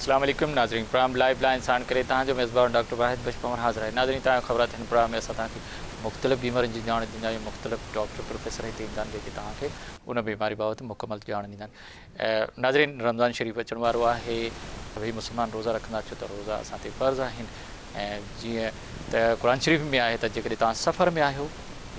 अस्सलाम वालेकुम नाज़रीन प्रोग्राम लाइव लाइन साण करे तव्हांजो मेज़बान डॉक्टर वाहिद बशपमर हाज़िर आहे। नाज़रीन तव्हां ख़बर थियनि प्रोग्राम में असां तव्हांखे मुख़्तलिफ़ बीमारियुनि जी ॼाण ॾींदा आहियूं। मुख़्तलिफ़ डॉक्टर प्रोफेसर हिते ईंदा आहिनि जेके तव्हांखे उन बीमारी बाबति मुकमल ॼाण ॾींदा आहिनि। नाज़रीन रमज़ान शरीफ़ अचण वारो आहे, सभई मुस्लमान रोज़ा रखंदा छो त रोज़ा असां ते फ़र्ज़ु आहिनि। ऐं जीअं त क़ुर शरीफ़ में आहे त जेकॾहिं तव्हां सफ़र में आहियो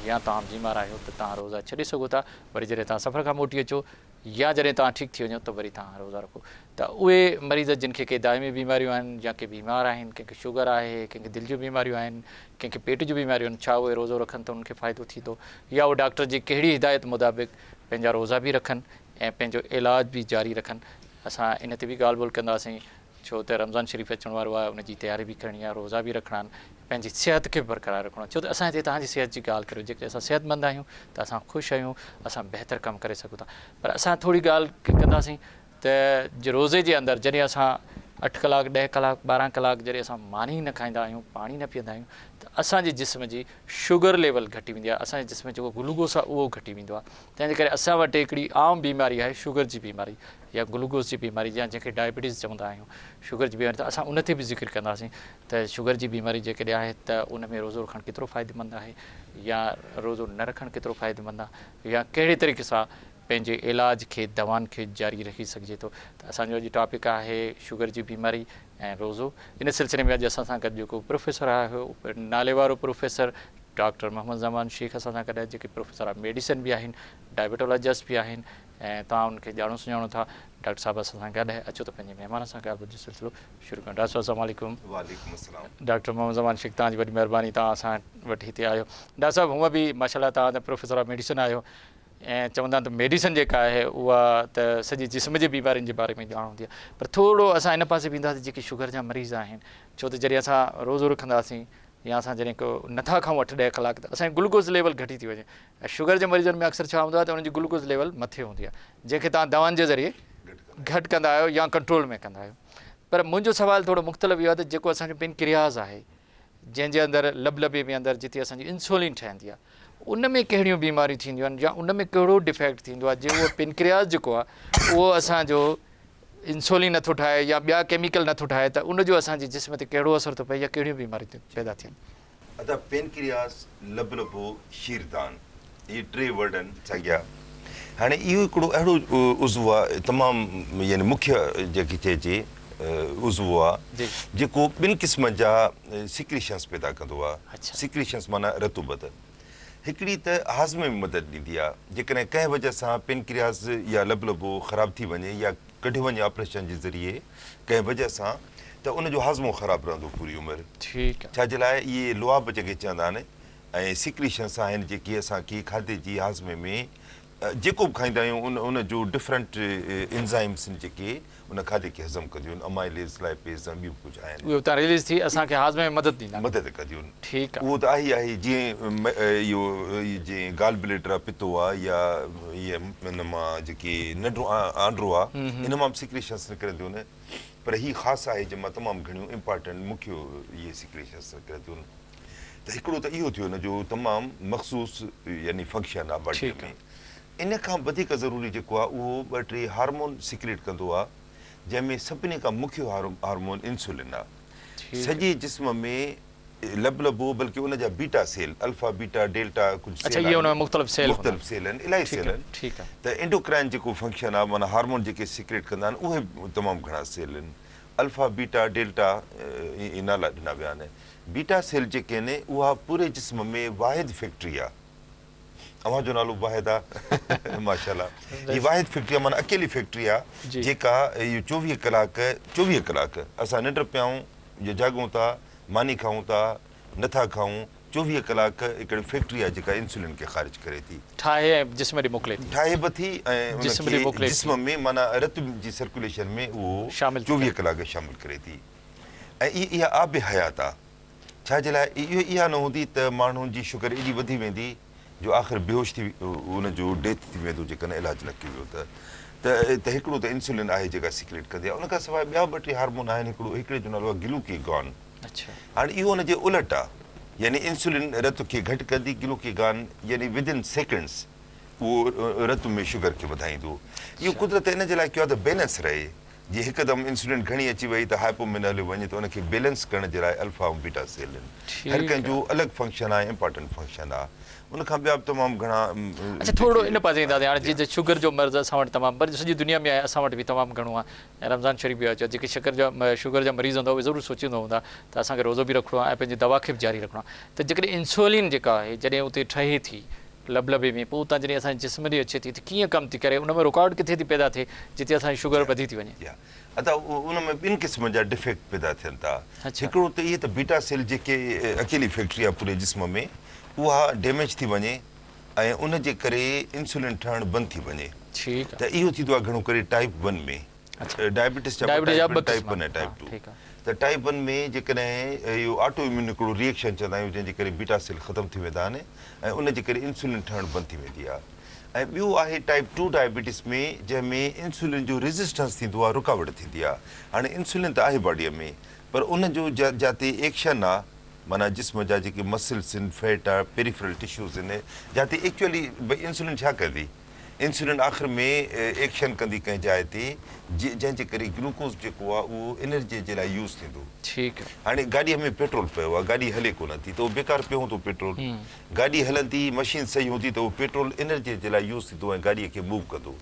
या तव्हां बीमार आहियो त तव्हां रोज़ा छॾे सघो था। वरी जॾहिं तव्हां सफ़र खां मोटी अचो या जॾहिं तव्हां ठीकु थी वञो त वरी तव्हां रोज़ा रखो। त उहे मरीज़ जिन खे के दाइमी बीमारियूं आहिनि या के बीमार आहिनि, कंहिंखे शुगर आहे, कंहिंखे दिलि जूं बीमारियूं आहिनि, कंहिंखे पेट जूं बीमारियूं आहिनि, छा उहे रोज़ो रखनि त उनखे फ़ाइदो थी थो या उहे डॉक्टर जी कहिड़ी हिदायत मुताबिक़ पंहिंजा रोज़ा बि रखनि ऐं पंहिंजो इलाज बि जारी रखनि। असां इन ते बि ॻाल्हि ॿोल कंदासीं छो त रमज़ान शरीफ़ अचण वारो आहे, उनजी तयारी बि करणी आहे, रोज़ा बि रखणा आहिनि, पंहिंजी सिहत खे बरक़रार रखणो आहे। छो त असां हिते तव्हांजी सिहत जी ॻाल्हि करियो, जेके असां सिहतमंद आहियूं त असां ख़ुशि आहियूं, असां बहितर कमु करे सघूं था। पर असां थोरी ॻाल्हि कंदासीं त रोज़े जे अंदरि जॾहिं असां 8 कलाक 10 कलाक 12 कलाक जॾहिं असां मानी न खाईंदा आहियूं, पाणी न पीअंदा आहियूं त असांजे जिस्म जी शुगर लेवल घटी वेंदी आहे, असांजे जिस्म जेको ग्लूकोस आहे उहो घटी वेंदो आहे। तंहिंजे करे असां वटि हिकिड़ी आम बीमारी आहे शुगर जी बीमारी या ग्लूकोस जी बीमारी या जंहिंखे डायबिटीज़ चवंदा आहियूं, शुगर जी बीमारी। त असां उन ते बि ज़िक्र कंदासीं त शुगर जी बीमारी जेकॾहिं आहे त उन में रोज़ो रखणु केतिरो फ़ाइदेमंद आहे या रोज़ो न रखणु केतिरो फ़ाइदेमंद आहे या कहिड़े तरीक़े सां पंहिंजे इलाज खे दवाउनि खे जारी रखी सघिजे थो। त असांजो अॼु टॉपिक आहे शुगर जी बीमारी ऐं रोज़ो। इन सिलसिले में अॼु असां सां गॾु जेको प्रोफेसर आहे नाले वारो प्रोफेसर डॉक्टर मोहम्मद ज़मान शेख असां सां गॾु आहे, जेके प्रोफेसर ऑफ मेडिसिन बि आहिनि, डायबिटोलॉजिस्ट बि आहिनि ऐं तव्हां उनखे ॼाणो सुञाणो था। डॉक्टर साहिबु असां सां गॾु आहे। अचो त पंहिंजे महिमान सां ॻाल्हि ॿोल जो सिलसिलो शुरू कयूं। डॉक्टर साहिबु अस्सलाम वालेकुम। वालेकुम अस्सलाम। डॉक्टर मोहम्मद ज़मान शेख तव्हांजी वॾी महिरबानी, तव्हां असां वटि हिते आहियो। डॉक्टर साहिबु हूअं बि माशाल्लाह तव्हां त प्रोफेसर ऑफ मेडिसिन आहियो ऐं चवंदा आहिनि त मेडिसिन जेका आहे उहा त सॼी जिस्म जे बीमारियुनि जे बारे में ॼाण हूंदी आहे। पर थोरो असां इन पासे बि ईंदासीं जेके शुगर जा मरीज़ आहिनि, छो त जॾहिं असां रोज़ो रखंदासीं या असां जॾहिं को नथा खाऊं 8-10 कलाक त असांजी ग्लूकोज़ लेवल घटी थी वञे। ऐं शुगर जे मरीज़नि में अक्सर छा हूंदो आहे त उनजी ग्लूकोज़ लेवल मथे हूंदी आहे, जंहिंखे तव्हां दवाउनि जे ज़रिए घटि कंदा आहियो या कंट्रोल में कंदा आहियो। पर मुंहिंजो सुवालु थोरो मुख़्तलिफ़ इहो आहे त जेको असांजो पेनक्रियाज़ आहे, जंहिंजे अंदरि लबलबे में अंदरि जिते असांजी इंसुलिन ठहंदी आहे, उन में कहिड़ियूं बीमारियूं थींदियूं आहिनि या उन में कहिड़ो डिफेक्ट थींदो आहे जे उहो पेनक्रियाज़ जेको आहे उहो असांजो इंसुलिन नथो ठाहे या ॿिया केमिकल नथो ठाहे त उनजो असांजे जिस्म ते कहिड़ो असरु थो पए या कहिड़ियूं बीमारियूं पैदा थियनि। अदा पेनक्रियास, लबलबो, शीरदान, इहे 3 वर्ड आहिनि साॻिया। हाणे इहो हिकिड़ो अहिड़ो उज़्व आहे तमामु यानी मुख्य जेकी चइजे उज़्व आहे जेको 2 क़िस्म जा सिक्रीशंस पैदा कंदो आहे। सिक्रीशंस माना रतूबत। हिकिड़ी त हाज़मे में मदद ॾींदी आहे, जेकॾहिं कंहिं वजह सां पेनक्रियास या लबलबो ख़राबु थी वञे या कढियो वञे ऑपरेशन जे ज़रिए कंहिं वजह सां त उनजो हाज़मो ख़राबु रहंदो पूरी उमिरि। ठीकु आहे। छाजे लाइ इहे लुआब जेके चवंदा आहिनि ऐं सिक्रीशंस आहिनि जेकी असांखे खाधे जी हाज़मे में जेको बि खाईंदा आहियूं उन जो डिफरेंट एंज़ाइम्स जेके उन खाधे खे हज़म कंदियूं आहिनि, अमाइलेज़ लाइपेज़ ऐं ॿियूं कुझु आहिनि, उहे उतां रिलीज़ थी असांखे हाज़मे में मदद कंदियूं आहिनि। ठीकु आहे। उहो त आहे जीअं इहो जीअं गाल ब्लेडर आहे, पितो आहे या इहे इन मां जेके नंढो आंड्रो आहे, इन मां बि सिक्रीशंस निकिरंदियूं आहिनि। पर हीअ ख़ासि आहे जंहिंमां तमामु घणियूं इम्पॉर्टेंट मुख्य इहे सिक्रीशंस निकिरंदियूं आहिनि। त हिकिड़ो त इहो थियो न जो तमामु मख़सूस यानी फंक्शन आहे बॉडी में। इन खां वधीक ज़रूरी जेको आहे उहो 2-3 हार्मोन सिक्रेट कंदो आहे, जंहिंमें सभिनी खां मुख्य हार्मोन इंसुलिन आहे। सॼे जिस्म में लबलबो बल्कि उनजा beta cell, alpha beta delta कुझु मुख़्तलिफ़ सेल आहिनि, इलाही सेल आहिनि। ठीकु आहे। त एंडोक्राइन जेको फंक्शन आहे माना हार्मोन जेके सिक्रेट कंदा आहिनि उहे तमामु घणा सेल आहिनि। अल्फा बीटा डेल्टा नाला ॾिना विया आहिनि। बीटा सेल जेके आहिनि उहा पूरे जिस्म में वाहिद फैक्ट्री आहे। अव्हां जो नालो वाहिद आहे माशाल्लाह। हीअ वाहिद फैक्ट्री आहे माना अकेली फैक्ट्री आहे जेका इहो 24 कलाक असां निंड पियाऊं या जाॻूं था, मानी खाऊं था, नथा खाऊं, 24 कलाक हिकिड़ी फैक्ट्री आहे जेका इंसुलिन खे ख़ारिज करे थी, ठाहे बि थी ऐं जिस्म में माना रत जी सर्कुलेशन में उहो 24 कलाक शामिल करे थी। ऐं इहा आब हयात आहे। छाजे लाइ इहा न हूंदी त माण्हुनि जी शुगर एॾी वधी वेंदी जो आख़िर बेहोश थी उनजो डेथ थी वेंदो जेकॾहिं इलाजु न कयो वियो त हिकिड़ो त इंसुलिन आहे जेका सिक्रेट कंदी आहे। उनखां सवाइ ॿिया 2-3 हार्मोन आहिनि। हिकिड़े जो नालो आहे ग्लूकेगॉन। हाणे इहो हुनजे उलट आहे, यानी इंसुलिन रत खे घटि कंदी, ग्लूकेगॉन यानी विदिन सेकेंड्स उहो रत में शुगर खे वधाईंदो। इहो कुदरत इन जे लाइ कयो आहे त बैलेंस रहे। जे हिकदमि इंसुलिन घणी अची वई त हाइपोमिन हलियो वञे त उनखे बैलेंस करण जे लाइ अल्फा ऐं बीटा सेल आहिनि हर कंहिंजो अलॻि फंक्शन आहे इम्पॉर्टेंट फंक्शन आहे उनखां ॿिया बि तमामु घणा अच्छा थोरो इन पासे ईंदासीं हाणे जीअं शुगर जो मर्ज़ असां वटि तमामु पर सॼी दुनिया में आहे असां वटि बि तमामु घणो आहे ऐं रमज़ान शरीफ़ बि अचो जेके शुगर जा मरीज़ हूंदा उहे ज़रूरु सोचींदा हूंदा त असांखे रोज़ो बि रखिणो आहे ऐं पंहिंजी दवा खे बि जारी रखिणो आहे त जेकॾहिं इंसुलिन जेका आहे जॾहिं उते ठहे थी लबलबे में पोइ उतां जॾहिं असांजे जिस्म ॾे अचे थी त कीअं कमु थी करे उन में रुकावट किथे थी पैदा थिए जिते असांजी शुगर वधी थी वञे अदा उन में ॿिनि क़िस्म जा डिफेक्ट पैदा थियनि था हिकिड़ो त इहे त बीटा सेल जेके अकेली फैक्ट्री आहे पूरे जिस्म में उहा डैमेज थी वञे ऐं उन जे करे इंसुलिन ठहणु बंदि थी वञे त इहो थींदो आहे घणो करे टाइप 1 में डायबिटीज़ जा टाइप 1 ऐं टाइप 2 त टाइप 1 में जेकॾहिं इहो ऑटो इम्यून हिकिड़ो रिएक्शन चवंदा आहियूं जंहिंजे करे बीटा सेल ख़तमु थी वेंदा आहिनि ऐं उन जे करे इंसुलिन ठहणु बंदि थी वेंदी आहे ऐं ॿियो आहे टाइप 2 डायबिटीज़ में जंहिंमें इंसुलिन जो रेज़िस्टेंस थींदो आहे रुकावट थींदी आहे हाणे इंसुलिन त आहे बॉडीअ में पर उन जो जिते एक्शन आहे माना जिस्म जा जेके मसल्स आहिनि फैट आहे पेरिफेरल टिश्यूज़ आहिनि जिते एक्चुअली भई इंसुलिन छा कंदी इंसुलिन आख़िर में एक्शन कंदी कंहिं जाइ ते जंहिंजे करे ग्लूकोज़ जेको आहे उहो एनर्जीअ जे लाइ यूज़ थींदो ठीकु हाणे गाॾीअ में पेट्रोल पियो आहे गाॾी हले कोन थी त उहो बेकार पियो हूंदो पेट्रोल गाॾी हलंदी मशीन सही हूंदी त उहो पेट्रोल एनर्जीअ जे लाइ यूज़ थींदो ऐं गाॾीअ खे मूव कंदो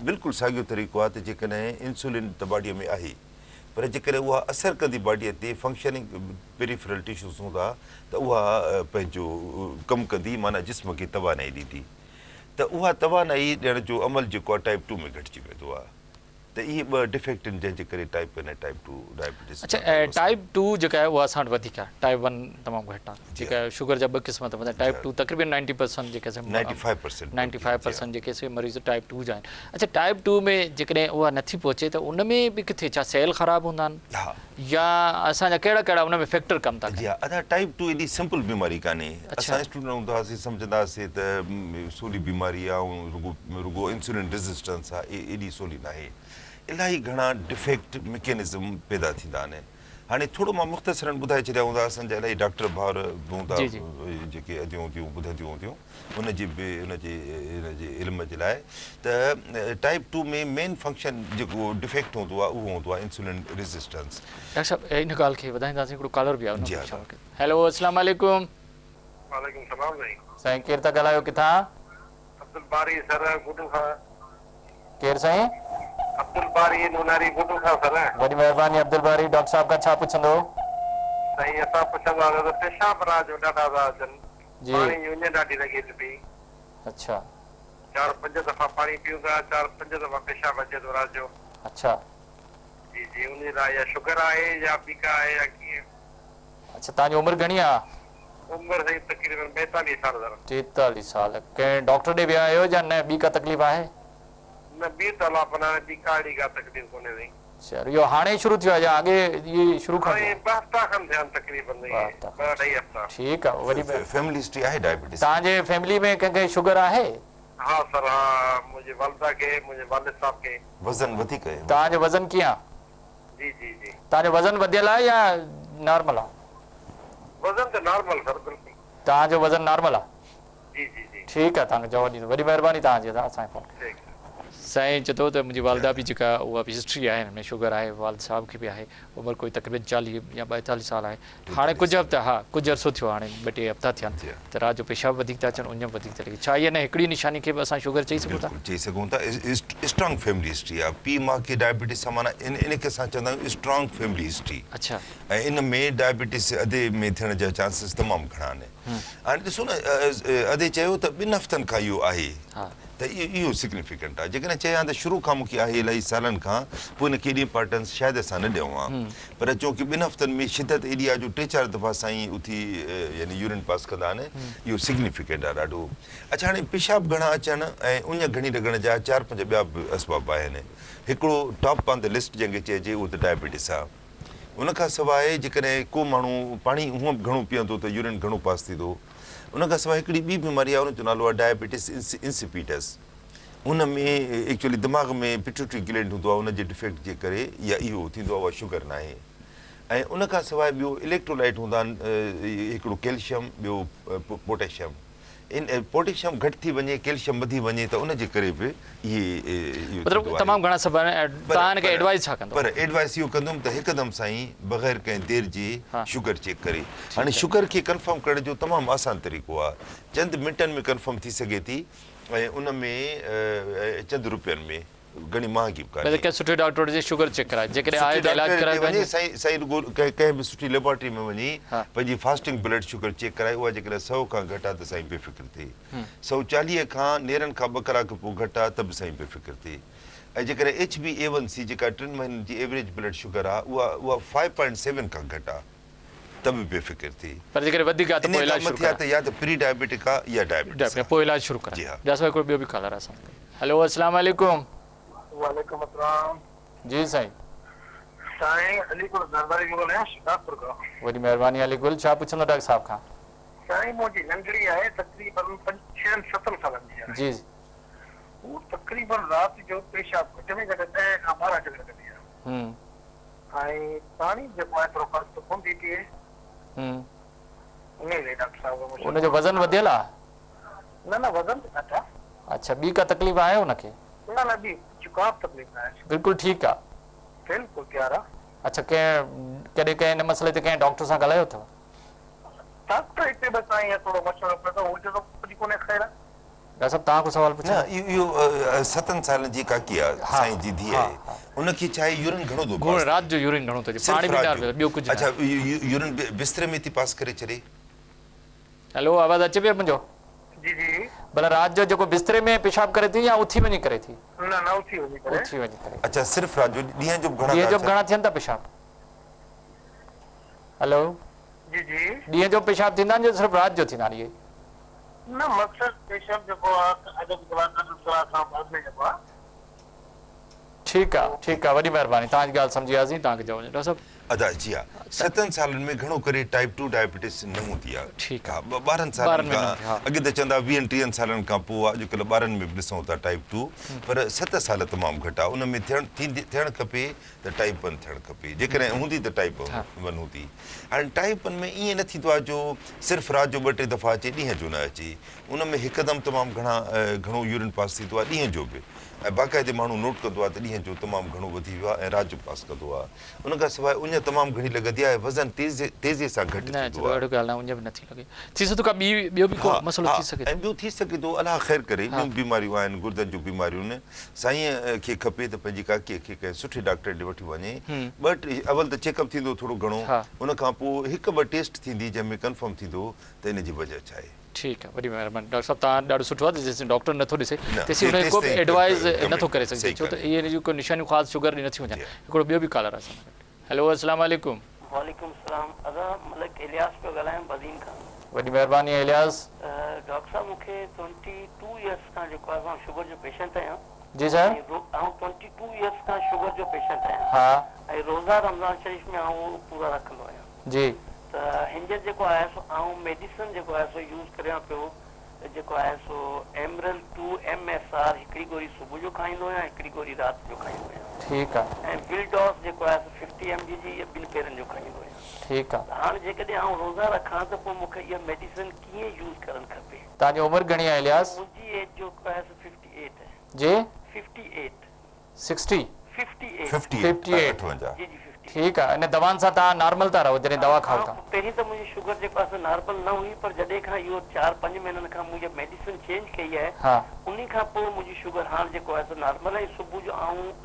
बिल्कुलु साॻियो तरीक़ो आहे त जेकॾहिं इंसुलिन त बॉडीअ में आहे पर जेकॾहिं उहा असरु कंदी बॉडीअ ते फंक्शनिंग पेरिफेरल टिश्यूज़ हूंदा त उहा पंहिंजो कमु कंदी माना जिस्म खे तवानाई ॾींदी त उहा तवानाई ॾियण जो अमल जेको आहे टाइप 2 में घटिजी वेंदो आहे त इहे ॿ डिफेक्ट आहिनि जंहिंजे करे टाइप 1 ऐं टाइप 2 डायबिटीज़ अच्छा ऐं टाइप 2 जेका आहे उहा असां वटि वधीक आहे टाइप 1 तमामु घटि आहे जेका शुगर जा ॿ क़िस्म अथव टाइप 2 तक़रीबन 90% जेके 95% जेके से मरीज़ टाइप 2 जा आहिनि अच्छा टाइप 2 में जेकॾहिं उहा नथी पहुचे त उन में बि किथे छा सेल ख़राबु हूंदा आहिनि या असांजा कहिड़ा कहिड़ा उन में फैक्टर कमु था कनि अदा टाइप 2 एॾी सिंपल बीमारी कान्हे असां स्टूडेंट हूंदा हुआसीं सम्झंदासीं त सोली बीमारी आहे ऐं रुगो इंसुलिन रेज़िस्टेंस आहे एॾी सोली नाहे इलाही घणा डिफेक्ट मैकेनिज़म पैदा थींदा आहिनि हाणे थोरो मां मुख़्तसरनि ॿुधाए छॾिया हूंदा असांजा इलाही डॉक्टर भाउर हूंदा जेके अॼु हूंदियूं ॿुधंदियूं हूंदियूं हुनजे इल्म जे लाइ त टाइप 2 में मेन फंक्शन जेको डिफेक्ट हूंदो आहे उहो हूंदो आहे इंसुलिन रेज़िस्टेंस डॉक्टर साहिबु इन ॻाल्हि खे वधाईंदासीं हिकिड़ो कॉलर बि आहे हेलो अस्सलाम वालेकुम वालेकुम सलाम साईं केरु था ॻाल्हायो किथां अब्दुल बारी सर गुडू खां केरु साईं अब्दुल बारी नूनारी गुडू खां सर वॾी महिरबानी अब्दुल बारी डॉक्टर साहब खां छा पुछंदो साईं असां पुछंदा त पेशाब राज ॾाढा था अचनि पाणी जी उञ ॾाढी लॻे थी पई अच्छा 4-5 दफ़ा पाणी पीऊं था 4-5 दफ़ा पेशाब अचे थो रात जो अच्छा जी जी उन लाइ या शुगर आहे या बीका आहे या कीअं अच्छा तव्हांजी उमिरि घणी आहे उमिरि साईं तक़रीबन 42 साल अथव 43 साल कंहिं डॉक्टर ॾे विया आहियो या न ॿी का तकलीफ़ आहे न ॿी तला पर बीका अहिड़ी का तकलीफ़ कोन्हे साईं चलो इहो हाणे शुरू थियो आहे या अॻे इहे शुरू खां हाणे 2 हफ़्ता खनि थिया आहिनि तक़रीबन 2-2.5 हफ़्ता ठीकु आहे वरी फैमिली हिस्ट्री आहे डायबिटीज़ तव्हांजे फैमिली में कंहिंखे शुगर आहे हा सर हा मुंहिंजे वालिदा खे मुंहिंजे वालिद साहब खे वज़न वधीक आहे तव्हांजो वज़न कीअं आहे जी जी जी तव्हांजो वज़न वधियल आहे या नॉर्मल आहे वज़न त नॉर्मल सर बिल्कुलु तव्हांजो वज़न नॉर्मल आहे जी जी जी ठीकु आहे तव्हांखे जवाबु ॾींदो वॾी महिरबानी तव्हांजी असांखे फ़ोन साईं चए थो त मुंहिंजी वालिदा बि जेका उहा बि हिस्ट्री आहे हिन में शुगर आहे वालिद साहब खे बि आहे उमिरि कोई तक़रीबन 40 या 42 साल आहे हाणे कुझु हफ़्ता हा कुझु अर्सो थियो हाणे 2-3 हफ़्ता थिया आहिनि त राति जो पेशाब वधीक था अचनि उञ वधीक थी लॻे छा इहा न हिकिड़ी निशानी खे बि असां शुगर चई सघूं था स्ट्रॉन्ग फैमिली हिस्ट्री आहे पीउ माउ खे डायबिटीज़ सां माना इनखे असां चवंदा आहियूं स्ट्रॉन्ग फैमिली हिस्ट्री अच्छा ऐं इन में डायबिटीज़ अधे में थियण जा चांसिस तमामु घणा आहिनि हाणे ॾिसो न अधे चयो त 2 हफ़्तनि खां इहो आहे त इहो सिग्निफिकेंट आहे जेकॾहिं चयां त शुरू खां मूंखे आहे इलाही सालनि खां पोइ हिनखे एॾी इंपॉर्टेंस शायदि असां न ॾियूं आहे पर छोकी 2 हफ़्तनि में शिदत एॾी आहे जो 3-4 दफ़ा साईं उथी यानी यूरिन पास कंदा आहिनि इहो सिग्निफिकेंट आहे ॾाढो अच्छा हाणे पेशाब घणा अचनि ऐं उञ घणी लॻण जा 4-5 ॿिया बि असबाब आहिनि हिकिड़ो टॉप ऑन द लिस्ट जंहिंखे चइजे उहो त डायबिटीज़ आहे उनखां सवाइ जेकॾहिं को माण्हू पाणी हूअं बि घणो पीअंदो त यूरिन घणो पास थींदो उनखां सवाइ हिकिड़ी ॿी बीमारी आहे उनजो नालो आहे डायबिटीज़ इंसिपिटस उन में एक्चुअली दिमाग़ में पिट्यूटरी ग्लैंड हूंदो आहे उनजे डिफेक्ट जे करे या इहो थींदो आहे उहा शुगर न आहे ऐं उनखां सवाइ ॿियो इलेक्ट्रोलाइट हूंदा आहिनि हिकिड़ो कैल्शियम ॿियो पोटेशियम इन पोटेशियम घटि थी वञे कैल्शियम वधी वञे त उनजे करे बि इहे मतिलबु तमामु घणा सभु तव्हां हिनखे एडवाइस छा कंदो? पर एडवाइस इहो कंदुमि त हिकदमि साईं बग़ैर कंहिं देरि जे शुगर चेक करे। हाणे शुगर खे कंफर्म करण जो तमामु आसान तरीक़ो आहे, चंद मिंटनि में कंफर्म थी सघे थी ऐं उन में चंद रुपयनि में घणी महांगी बि कान्हे। कंहिं सुठे डॉक्टर जी शुगर चेक कराए, जेकॾहिं आहे त इलाज कराए वञे साईं रुॻो कंहिं बि सुठी लेबोरेटरी में वञी पंहिंजी फास्टिंग ब्लड शुगर चेक कराए, उहा जेकॾहिं 100 खां घटि आहे त साईं बेफ़िक्र थिए, 140 खां नेरनि खां 2 कलाक पोइ घटि आहे त बि साईं बेफ़िक्र थिए। ऐं जेकॾहिं HbA1c जेका 3 महीननि जी एवरेज ब्लड शुगर आहे उहा 5.7 खां घटि आहे त बि बेफ़िक्र थिए। पर जेकॾहिं वधीक आहे त पोइ इलाज शुरू त या त प्री डायबिटिक आहे या डायबिटिस आहे, पोइ इलाज शुरू कराए। जैसा हिकिड़ो ॿियो बि कॉलर आहे असांखे। हेलो अस्सलाम वालेकुम। वालेकुम अस्सलाम। जी साईं। साईं अलीगुल दरबारी जो ॻाल्हायां शिकारपुर खां। वॾी महिरबानी अलीगुल, छा पुछंदो डॉक्टर साहब खां? साईं मुंहिंजी नंढड़ी आहे तक़रीबन 6-7 सालनि जी आहे। जी वो तक़रीबन राति जो पेशाब घटि में घटि 10 खां 12 चकर कंदी आहे। ऐं पाणी जेको आहे थोरो ख़र्चु कोन्ह थी थिए। उन लाइ डॉक्टर साहब उनजो वज़न वधियल आहे? न वज़न त घटि आहे। अच्छा, ॿी का तकलीफ़ आहे उनखे? न ॿी का बि तकलीफ़ न आहे, बिल्कुलु ठीकु आहे, बिल्कुलु तयारु आहे। अच्छा, कॾहिं कंहिं हिन मसइले ते कंहिं डॉक्टर सां ॻाल्हायो अथव? डॉक्टर हिते बसि साईं थोरो मशवरो पियो अथव, उहो चयो कुझु कोन्हे ख़ैर। डॉक्टर साहब तव्हां को सवाल पुछो। न इहो 7 सालनि जी काकी आहे साईं जी धीअ आहे, उनखे छा आहे यूरिन घणो थो पास, राति जो यूरिन घणो थो अचे, पाणी बि ॿियो कुझु। अच्छा, यूरिन बिस्तरे में थी पास करे छॾे? हेलो, आवाज़ अचे पियो मुंहिंजो? जी जी। भला राति जो जेको बिस्तरे में पेशाब करे थी या उथी वञी करे थी? न उथी वञी करे। उथी वञी करे। अच्छा, सिर्फ़ राति जो? ॾींहं जो घणा थियनि था पेशाब? हेलो जी जी। ॾींहं जो पेशाब थींदा आहिनि जो सिर्फ़ु राति जो थींदा आहिनि इहे? न मक़सद पेशाब जेको आहे अधु कलाक खां बाद में जेको आहे। ठीकु आहे, वॾी महिरबानी, तव्हांजी ॻाल्हि सम्झी वियासीं, तव्हांखे जवाबु डॉक्टर साहब। अदा जी हा, 7 सालनि में घणो करे टाइप 2 डायबिटीज़ न हूंदी आहे। ठीकु आहे, 12 सालनि खां अॻे त चवंदा 20-30 सालनि खां पोइ अॼुकल्ह ॿारनि में बि ॾिसूं था टाइप 2, पर 7 साल तमामु घटि आहे। उन में थियणु खपे त टाइप 1 थियणु खपे, जेकॾहिं हूंदी त टाइप 1 हूंदी। हाणे टाइप 1 में ईअं न थींदो आहे जो सिर्फ़ु राति जो 2-3 दफ़ा अचे, ॾींहं जो न अचे। उन में हिकदमि तमामु घणो यूरिन पास थींदो आहे ॾींहं जो बि, ऐं बाक़ाइदे माण्हू नोट कंदो आहे त ॾींहं जो तमामु घणो वधी वियो आहे ऐं राति जो पास कंदो आहे। उन खां सवाइ उञ तमामु घणी लॻंदी आहे, वज़न तेज़ीअ सां घटि थींदो आहे। अहिड़ी ॻाल्हि न, उञ बि नथी लॻे। थी सघे थो ॿियो बि को मसइलो थी सघे, ऐं ॿियो थी सघे थो, अलाह ख़ैर करे, ॿियूं बीमारियूं आहिनि, गुर्दनि जूं बीमारियूं आहिनि। साईं खे खपे त पंहिंजी काकीअ खे कंहिं सुठे डॉक्टर ॾे वठी वञे। अवल त चेकअप थींदो थोरो घणो, उन खां पोइ 1-2 टेस्ट थींदी जंहिंमें कंफर्म थींदो त इन जी वजह छा आहे। ठीकु आहे, वॾी महिरबानी डॉक्टर साहब, तव्हां ॾाढो सुठो आहे, जेसिताईं डॉक्टर नथो ॾिसे तेसिताईं हुनखे को बि एडवाइस नथो करे सघे, छो त इहे जी को निशानियूं ख़ासि शुगर जी नथी वञनि। हिकिड़ो ॿियो बि कॉलर आहे असां वटि। हेलो अस्सलाम वालेकुम। वालेकुम सलाम। अदा मलिक इलियास पियो ॻाल्हायां बज़ीन खां। वॾी महिरबानी इलियास। डॉक्टर साहब, मूंखे 22 इयर्स खां जेको आहे शुगर जो पेशेंट आहियां। जी साहब। ऐं 22 इयर्स खां शुगर जो पेशेंट आहियां। हा। ऐं रोज़ा रमज़ान शरीफ़ में पूरा रखंदो आहियां। जी। त हिनजो जेको आहे मेडिसिन जेको आहे सो यूज़ करियां पियो, जेको आहे सो एमरल 2 MSR हिकिड़ी गोरी सुबुह जो खाईंदो आहियां, हिकिड़ी गोरी राति जो खाईंदो आहियां। ठीकु आहे। ऐं बिलडॉस जेको आहे 50 mg जी 2 पेरनि जो खाईंदो आहियां। ठीकु आहे। हाणे जेकॾहिं रोज़ा रखां त पोइ मूंखे इहा मेडिसिन कीअं यूज़ करणु खपे? तव्हांजी उमिरि घणी आहे इलियास? मुंहिंजी एज जो आहे 58 आहे। जी 58 60 58 जी जी। ठीकु आहे। इन दवाउनि सां तव्हां नॉर्मल था रहो जॾहिं दवा खाओ था? पहिरीं त मुंहिंजी शुगर जेको आहे नॉर्मल न हुई, पर जॾहिं खां इहो 4-5 महीननि खां मुंहिंजी मेडिसिन चेंज कई आहे, उन खां पोइ मुंहिंजी शुगर हाणे जेको आहे नॉर्मल आहे। सुबुह जो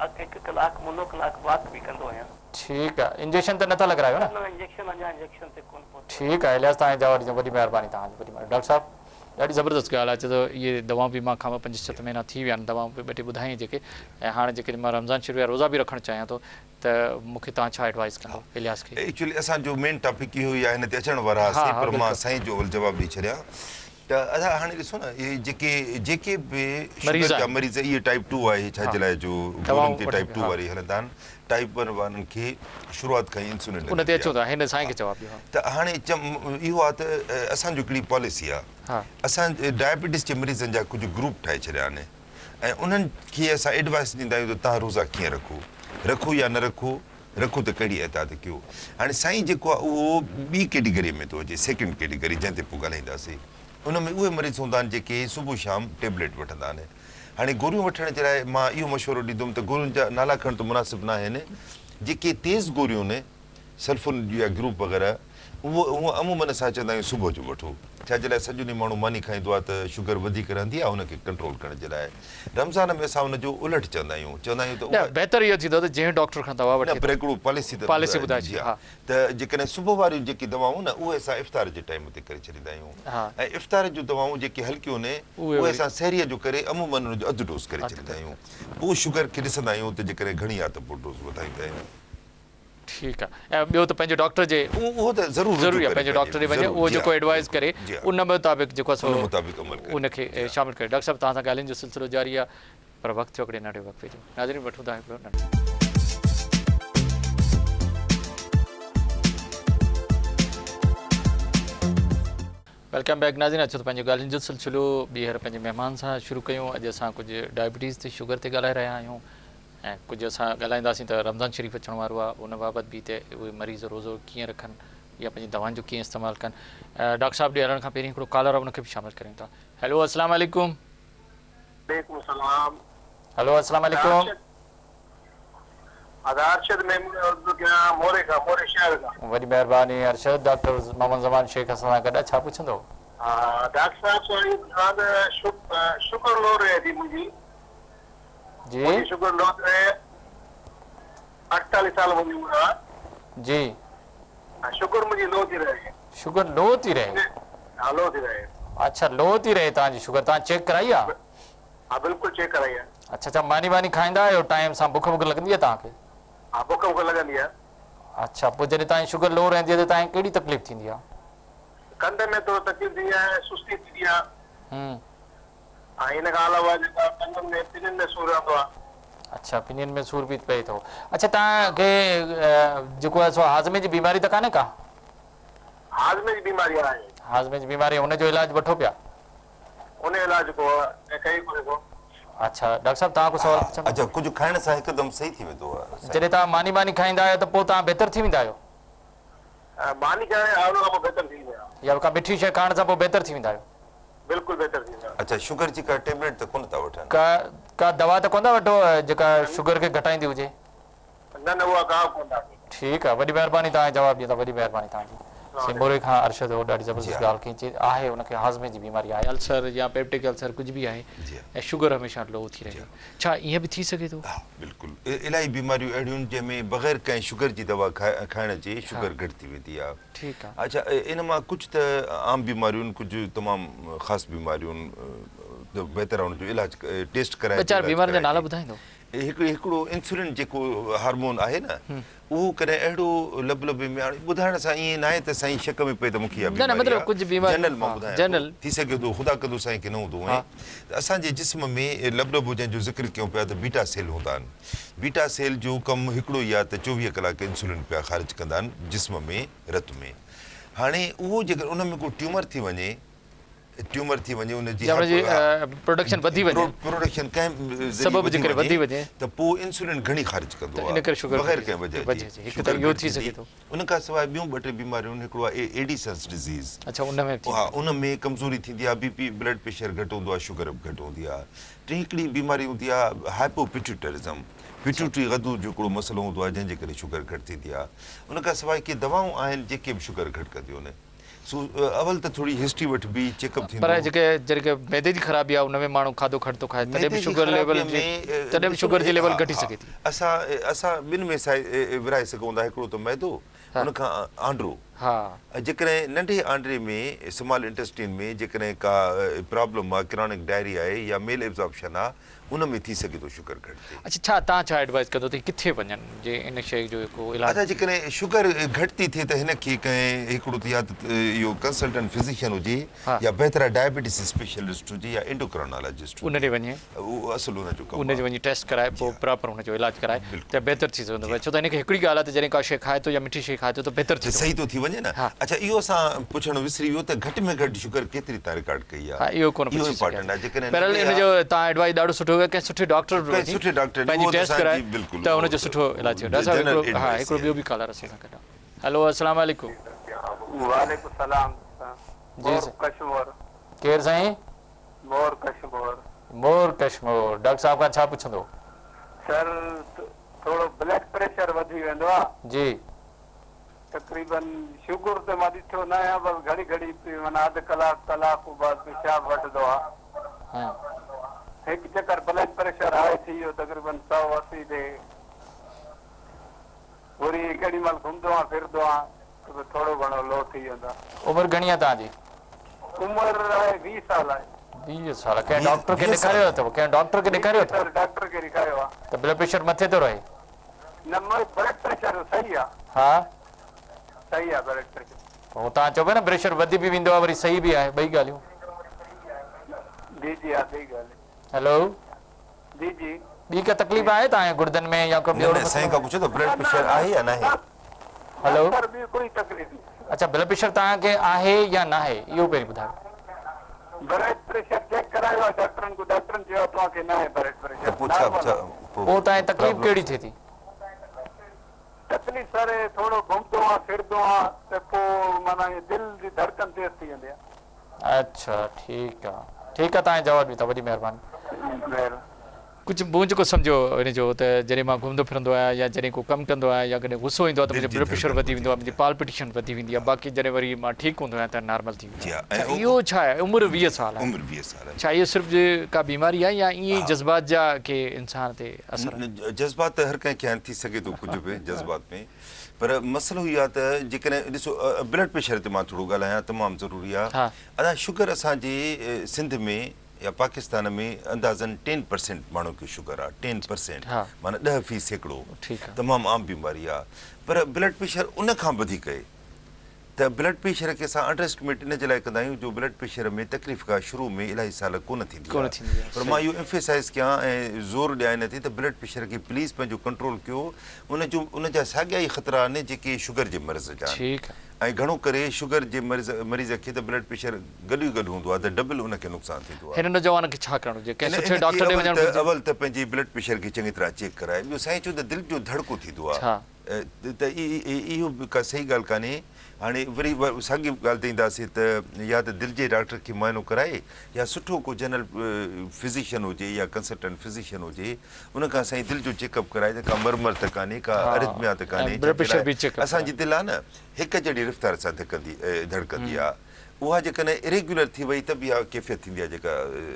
1 कलाक मुनो कलाक वॉक बि कंदो आहियां। ठीकु आहे। इंजेक्शन त नथा लॻारायो न? न, इंजेक्शन ते कोन पहुतो। ठीकु आहे इलियास, तव्हांजी जवाब ॾिजो, वॾी महिरबानी तव्हांजी, वॾी महिरबानी। डॉक्टर साहब, ॾाढी ज़बरदस्त ॻाल्हि आहे, चए थो इहे दवाऊं बि मां खां 5-7 महीना थी विया आहिनि, दवाऊं बि 2-टे ॿुधाई जेके, ऐं हाणे जेके मां रमज़ान शुरू आहे रोज़ा बि रखणु चाहियां थो, त मूंखे तव्हां छा एडवाइस कंदो इलियास खे? एक्चुअली असांजो मेन टॉपिक इहो ई आहे, हिन ते अचण वारा हुआसीं, पर मां साईं जो जवाबु ॾेई छॾियां। त असां हाणे ॾिसो न, इहे जेके बि शुगर जा मरीज़, इहे टाइप 2 आहे, छाजे लाइ जो गोरियुनि ते टाइप 2 वारी हलंदा आहिनि, टाइप 1 वारनि खे शुरूआति खां ई इंसुलिन उन ते अचो था, हिन साईं खे जवाबु ॾियो। त हाणे इहो आहे त असांजो हिकिड़ी पॉलिसी आहे, असां डायबिटीज़ जे मरीज़नि जा कुझु ग्रुप ठाहे छॾिया आहिनि, ऐं उन्हनि खे असां एडवाइस ॾींदा आहियूं त तव्हां रोज़ा कीअं रखो या न रखो त कहिड़ी एहतियात कयो। हाणे साईं जेको आहे उहो ॿी कैटेगरी में थो अचे, 2nd कैटेगरी, जंहिं ते पोइ ॻाल्हाईंदासीं। उन में उहे मरीज़ हूंदा आहिनि जेके सुबुह शाम टेबलेट वठंदा आहिनि। हाणे गोरियूं वठण जे लाइ मां इहो मशवरो ॾींदुमि त गोरियुनि जा नाला खणण त मुनासिबु न आहिनि। जेके तेज़ गोरियूं आहिनि सल्फर या ग्रुप वग़ैरह उहो अमूमन असां चवंदा आहियूं सुबुह जो वठो। छाजे लाइ सॼो ॾींहुं माण्हू मानी खाईंदो आहे त शुगर वधीक रहंदी आहे, हुनखे कंट्रोल करण जे लाइ। रमज़ान में असां हुनजो उलट चवंदा आहियूं त बहितर इहो थींदो त जंहिं डॉक्टर खां दवा वठे पर हिकिड़ो पॉलिसी ॿुधाए त जेकॾहिं सुबुह वारियूं जेकी दवाऊं न उहे असां इफ़्तार जे टाइम ते करे छॾींदा आहियूं। ऐं इफ़्तार जूं दवाऊं जेके हल्कियूं आहिनि उहे असां सहरीअ जो करे अमूमन हुनजो अधु डोज़ करे छॾींदा आहियूं। पोइ शुगर खे ॾिसंदा आहियूं त जेकॾहिं घणी आहे त पोइ डोज़ वधाईंदा आहियूं। ठीकु आहे। ऐं ॿियो त पंहिंजे डॉक्टर जे उहो त ज़रूरी आहे, पंहिंजे डॉक्टर ॾे वञे, उहो जेको एडवाइस करे उन मुताबिक़ जेको आहे उनखे शामिलु करे। डॉक्टर साहिबु तव्हां सां ॻाल्हाइण जो सिलसिलो जारी आहे, पर वक़्तु थियो हिकिड़े नंढे वक़्ते जो। नाज़रीन वठूं था हिकिड़ो नंढो वेलकम बैक। नाज़रीन अचो त पंहिंजो ॻाल्हाइण जो सिलसिलो ॿीहर पंहिंजे महिमान सां शुरू कयूं। अॼु असां कुझु डायबिटीज़ ते शुगर ते ॻाल्हाए रहिया आहियूं ऐं कुझु असां ॻाल्हाईंदासीं त रमज़ान शरीफ़ अचण वारो आहे, उन बाबति बि त उहे मरीज़ रोज़ो कीअं रखनि या पंहिंजी दवाउनि जो कीअं इस्तेमालु कनि। डॉक्टर साहिबु ॾे हलण खां पहिरीं हिकिड़ो कॉलर आहे, उनखे बि शामिलु करियूं था। हेलो अस्सलाम वालेकुम। हेलो अस्सलाम वालेकुम। वॾी महिरबानी अरशद। डॉक्टर मोहम्मद ज़मान शेख असां सां गॾु, छा पुछंदो? डॉक्टर साहब शुगर लो रहे थी मुझी जी, शुगर लो रहे 48 साल मुझी उम्र जी। शुगर मुझी लो थी रहे। शुगर लो थी रहे? हां लो थी रहे। अच्छा लो थी रहे तव्हांजी शुगर? तव्हां चेक कराई आहे? हां बिल्कुल चेक कराई आहे। अच्छा अच्छा, मानी वानी खाईंदा आहियो टाइम सां? बुख बुख लॻंदी आहे तव्हांखे? हां बुख बुख लॻंदी आहे। अच्छा, पोइ जॾहिं तव्हांजी शुगर लो रहंदी आहे त तव्हांखे कहिड़ी तकलीफ़ थींदी आहे? कंध में थोरो तकलीफ़ थींदी आहे, सुस्ती थींदी आहे। इन खां अलावा जेका टंगनि में पिनियुनि में सूर रहंदो आहे। अच्छा, पिनियुनि में सूर बि पए थो। अच्छा, तव्हांखे जेको आहे सो हाज़मे जी बीमारी त कान्हे का? हाज़मे जी बीमारी आहे। हाज़मे जी बीमारी, हुनजो इलाजु वठो पिया? उन इलाज को कई कोन्हे को। अच्छा डॉक्टर साहब तव्हां को सवाल पुछां? अच्छा, कुझु खाइण सां हिकदमि सही थी वेंदो आहे? जॾहिं तव्हां मानी मानी खाईंदा आहियो त पोइ तव्हां बहितर थी वेंदा आहियो? मानी खाइण खां पोइ बहितर थी वेंदा आहियो या का मिठी शइ खाइण सां पोइ बहितर थी वेंदा आहियो? बिल्कुलु बहितर थी वेंदा आहियो। अच्छा, शुगर जी का टेबलेट त कोन था वठनि? का दवा त कोन था वठो जेका शुगर खे घटाईंदी हुजे? न न, उहा का कोन था। ठीकु आहे, वॾी महिरबानी तव्हां जवाबु ॾींदा, वॾी महिरबानी तव्हांजी। सिंबोरे खां अरशद हो ॾाढी ज़बरदस्त ॻाल्हि कई, चई आहे हुनखे हाज़मे जी बीमारी आहे, अल्सर या पेप्टिक अल्सर कुझु बि आहे ऐं शुगर हमेशह लो थी रहे। छा ईअं बि थी सघे थो? हा बिल्कुलु, इलाही बीमारियूं अहिड़ियूं आहिनि जंहिंमें बग़ैर कंहिं शुगर जी दवा खाइण जे शुगर घटि थी वेंदी आहे। ठीकु आहे। अच्छा, इन मां कुझु त आम बीमारियूं आहिनि, कुझु तमामु ख़ासि बीमारियूं आहिनि, त बहितर आहे हुनजो इलाजु टेस्ट कराए। ॿ चारि बीमारियुनि जा नाला ॿुधाईंदो? हिकिड़ो इंसुलिन जेको हार्मोन आहे न, उहो कॾहिं अहिड़ो लबे में हाणे ॿुधाइण सां ईअं न आहे त साईं शक में पए त मूंखे जनरल मां ॿुधायां, थी सघे थो ख़ुदा कंदो साईं खे न हूंदो आहे। असांजे जिस्म में लबो जंहिंजो ज़िक्र कयूं पिया त बीटा सेल हूंदा आहिनि। बीटा सेल जो कमु हिकिड़ो ई आहे त 24 कलाक इंसुलिन पिया ख़ारिज कंदा आहिनि जिस्म में, रत में। हाणे उहो जेकर उन में को ट्यूमर थी वञे उनजी प्रोडक्शन वधी वञे, प्रोडक्शन कंहिं सबब जे करे वधी वञे त पोइ इंसुलिन घणी ख़ारिज कंदो आहे बग़ैर कंहिं वजह जे। उन खां सवाइ ॿियूं 2-3 बीमारियूं आहिनि। हिकिड़ो आहे एडिसन्स डिज़ीज़। अच्छा, उन में कमज़ोरी थींदी आहे, बीपी ब्लड प्रेशर घटि हूंदो आहे, शुगर बि घटि हूंदी आहे। टी हिकिड़ी बीमारी हूंदी आहे हाइपोपिट्यूटरिज़म, पिट्यूटरी गदू जो हिकिड़ो मसइलो हूंदो आहे जंहिंजे करे शुगर घटि थींदी आहे। उन खां सवाइ के दवाऊं आहिनि जेके बि शुगर घटि कंदियूं आहिनि। अवल त थोरी हिस्ट्री वठिबी, चेकअप थींदो। पर जेके मैदे जी ख़राबी आहे उन में माण्हू खाधो घटि थो खाए, तॾहिं बि शुगर जी लेवल घटी सघे थी। असां ॿिनि में विराए सघूं था, हिकिड़ो त मैदो, उन खां आंड्रो। जेकॾहिं नंढे आंड्रे में, स्मॉल इंटेस्टाइन में जेकॾहिं का प्रॉब्लम आहे, क्रॉनिक डायरिया आहे या मेल एब्जॉर्प्शन आहे, उन में थी सघे थो शुगर घटि थिए। अच्छा, छा तव्हां छा एडवाइस कंदो त किथे वञनि जे इन शइ जो हिकु इलाजु? अच्छा, जेकॾहिं शुगर घटि थी थिए त हिनखे कंहिं हिकिड़ो त या त इहो कंसल्टेंट फिज़िशियन हुजे या बहितर डायबिटीज़ स्पेशलिस्ट हुजे या एंडोक्राइनोलॉजिस्ट उन ॾे वञे, उहो असुलु हुनजो कमु, उन जो वञी टेस्ट कराए पोइ प्रॉपर हुनजो इलाजु कराए त बहितर थी सघंदो आहे। छो त हिनखे हिकिड़ी ॻाल्हि आहे त जॾहिं का शइ खाए थो या मिठी शइ खाए थो त बहितर थी सही थो थी वञे न। अच्छा, इहो असां पुछणु विसरी वियो त घटि में घटि शुगर केतिरी तव्हां रिकॉर्ड कई आहे? हा, इहो कोन इम्पोर्टेंट आहे। जेकॾहिं हिनजो तव्हां एडवाइस ॾाढो सुठो कयो, कंहिं सुठे डॉक्टर पंहिंजी टेस्ट कराए त हुनजो सुठो इलाजु थियो। हा, हिकिड़ो ॿियो बि कॉलर असां सां गॾु। हेलो अस्सलाम वालेकुम। वालेकुम सलाम। जी केर साईं? मोर कश्मीर। मोर कश्मीर। डॉक्टर साहब का छा पुछंदो? सर थोड़ो ब्लड प्रेशर वधी वेंदो आहे जी। तकरीबन शुगर ते मां ॾिठो न आहियां, बस घड़ी घड़ी माना अधु कलाक बाद पेशाब वठंदो आहे। हिकु चक्कर ब्लड प्रेशर हाई थी वियो तकरीबन 180 ते, वरी केॾी महिल घुमंदो आहे फिरंदो आहे त थोरो घणो लो थी वेंदो आहे। उमिरि घणी आहे तव्हांजी? उमिरि आहे 20 साल आहे। 20 साल। कंहिं डॉक्टर खे ॾेखारियो अथव? कंहिं डॉक्टर खे ॾेखारियो अथव? डॉक्टर खे ॾेखारियो आहे। त ब्लड प्रेशर मथे थो रहे? न ब्लड प्रेशर सही आहे। हा सही आहे ब्लड प्रेशर। पोइ तव्हां चओ पिया न प्रेशर वधी बि वेंदो आहे वरी सही बि आहे, ॿई ॻाल्हियूं। जी जी आहे, सही ॻाल्हि। हेलो जी जी। ॿी का तकलीफ़ आहे तव्हांजे गुर्दनि में या को ॿियो? साईं खां पुछो त ब्लड प्रेशर आहे या न आहे? हेलो सर ॿी कोई तकलीफ़ न। अच्छा ब्लड प्रेशर तव्हांखे आहे या न आहे इहो पहिरीं ॿुधायो। ब्लड प्रेशर चेक करायो आहे डॉक्टरनि को, डॉक्टरनि चयो तव्हांखे न आहे ब्लड प्रेशर। पोइ तव्हांजी तकलीफ़ कहिड़ी थिए थी? तकलीफ़ सर थोरो घुमंदो आहे फिरंदो आहे त पोइ माना दिलि जी धड़कन तेज़ थी वेंदी आहे। अच्छा ठीकु आहे तव्हांजो जवाबु ॾिठो, वॾी महिरबानी। कुझु मूं जेको सम्झो हिन जो त जॾहिं मां घुमंदो फिरंदो आहियां या जॾहिं को कमु कंदो आहियां या कॾहिं गुस्सो ईंदो आहे त मुंहिंजो ब्लड प्रेशर वधी वेंदो आहे, मुंहिंजी पाल्पिटेशन वधी वेंदी आहे, बाक़ी जॾहिं वरी मां ठीकु हूंदो आहियां त नॉर्मल थी वेंदो आहे। इहो छा आहे? उमिरि 20 साल आहे। उमिरि 20 साल। छा इहो सिर्फ़ु का बीमारी आहे या ईअं जज़्बात जा के इंसान ते असर? जज़्बात हर कंहिंखे हाणे थी सघे थो कुझु बि जज़्बात में, पर मसइलो इहो आहे त जेकॾहिं ॾिसो ब्लड प्रेशर ते मां थोरो ॻाल्हायां तमामु ज़रूरी आहे। अञा शुगर असांजे सिंध में या पाकिस्तान में अंदाज़न 10% माण्हू खे शुगर आहे। 10% माना 10% तमामु आम बीमारी आहे। पर ब्लड प्रेशर उन खां वधीक आहे त ब्लड प्रेशर खे असां अंडर एस्टिमेट इन जे लाइ कंदा आहियूं जो ब्लड प्रेशर में तकलीफ़ का शुरू में इलाही साल कोन थींदी आहे। पर मां इहो एम्फेसाइज़ कयां ऐं ज़ोर ॾियां नथी त ब्लड प्रेशर खे प्लीज़ पंहिंजो कंट्रोल कयो। उन जा साॻिया ई ख़तरा आहिनि जेके शुगर जे मर्ज़ जा आहिनि, ऐं घणो करे शुगर जे मरीज़ खे त ब्लड प्रेशर गॾु ई गॾु हूंदो आहे त डबल उनखे नुक़सानु थींदो आहे। हिन नौजवान खे छा करणो घुरिजे? अवल त पंहिंजी ब्लड प्रेशर खे चङी तरह चेक कराए। ॿियो साईं चयो त दिलि जो धड़को थींदो आहे त इहो बि का सही ॻाल्हि कान्हे। हाणे वरी साॻी ॻाल्हि ते ईंदासीं त या त दिलि जे डॉक्टर खे मुआइनो कराए या सुठो को जनरल फिज़िशियन हुजे या कंसल्टेंट फिज़िशियन हुजे, उन खां साईं दिलि जो चेकअप कराए त का मरमर त कान्हे, का अरिथमिया त कान्हे। असांजी दिलि आहे न हिकु जहिड़ी रफ़्तार सां धड़कंदी आहे। उहा जेकॾहिं इरेग्युलर थी वई त बि इहा कैफ़ियत थींदी आहे जेका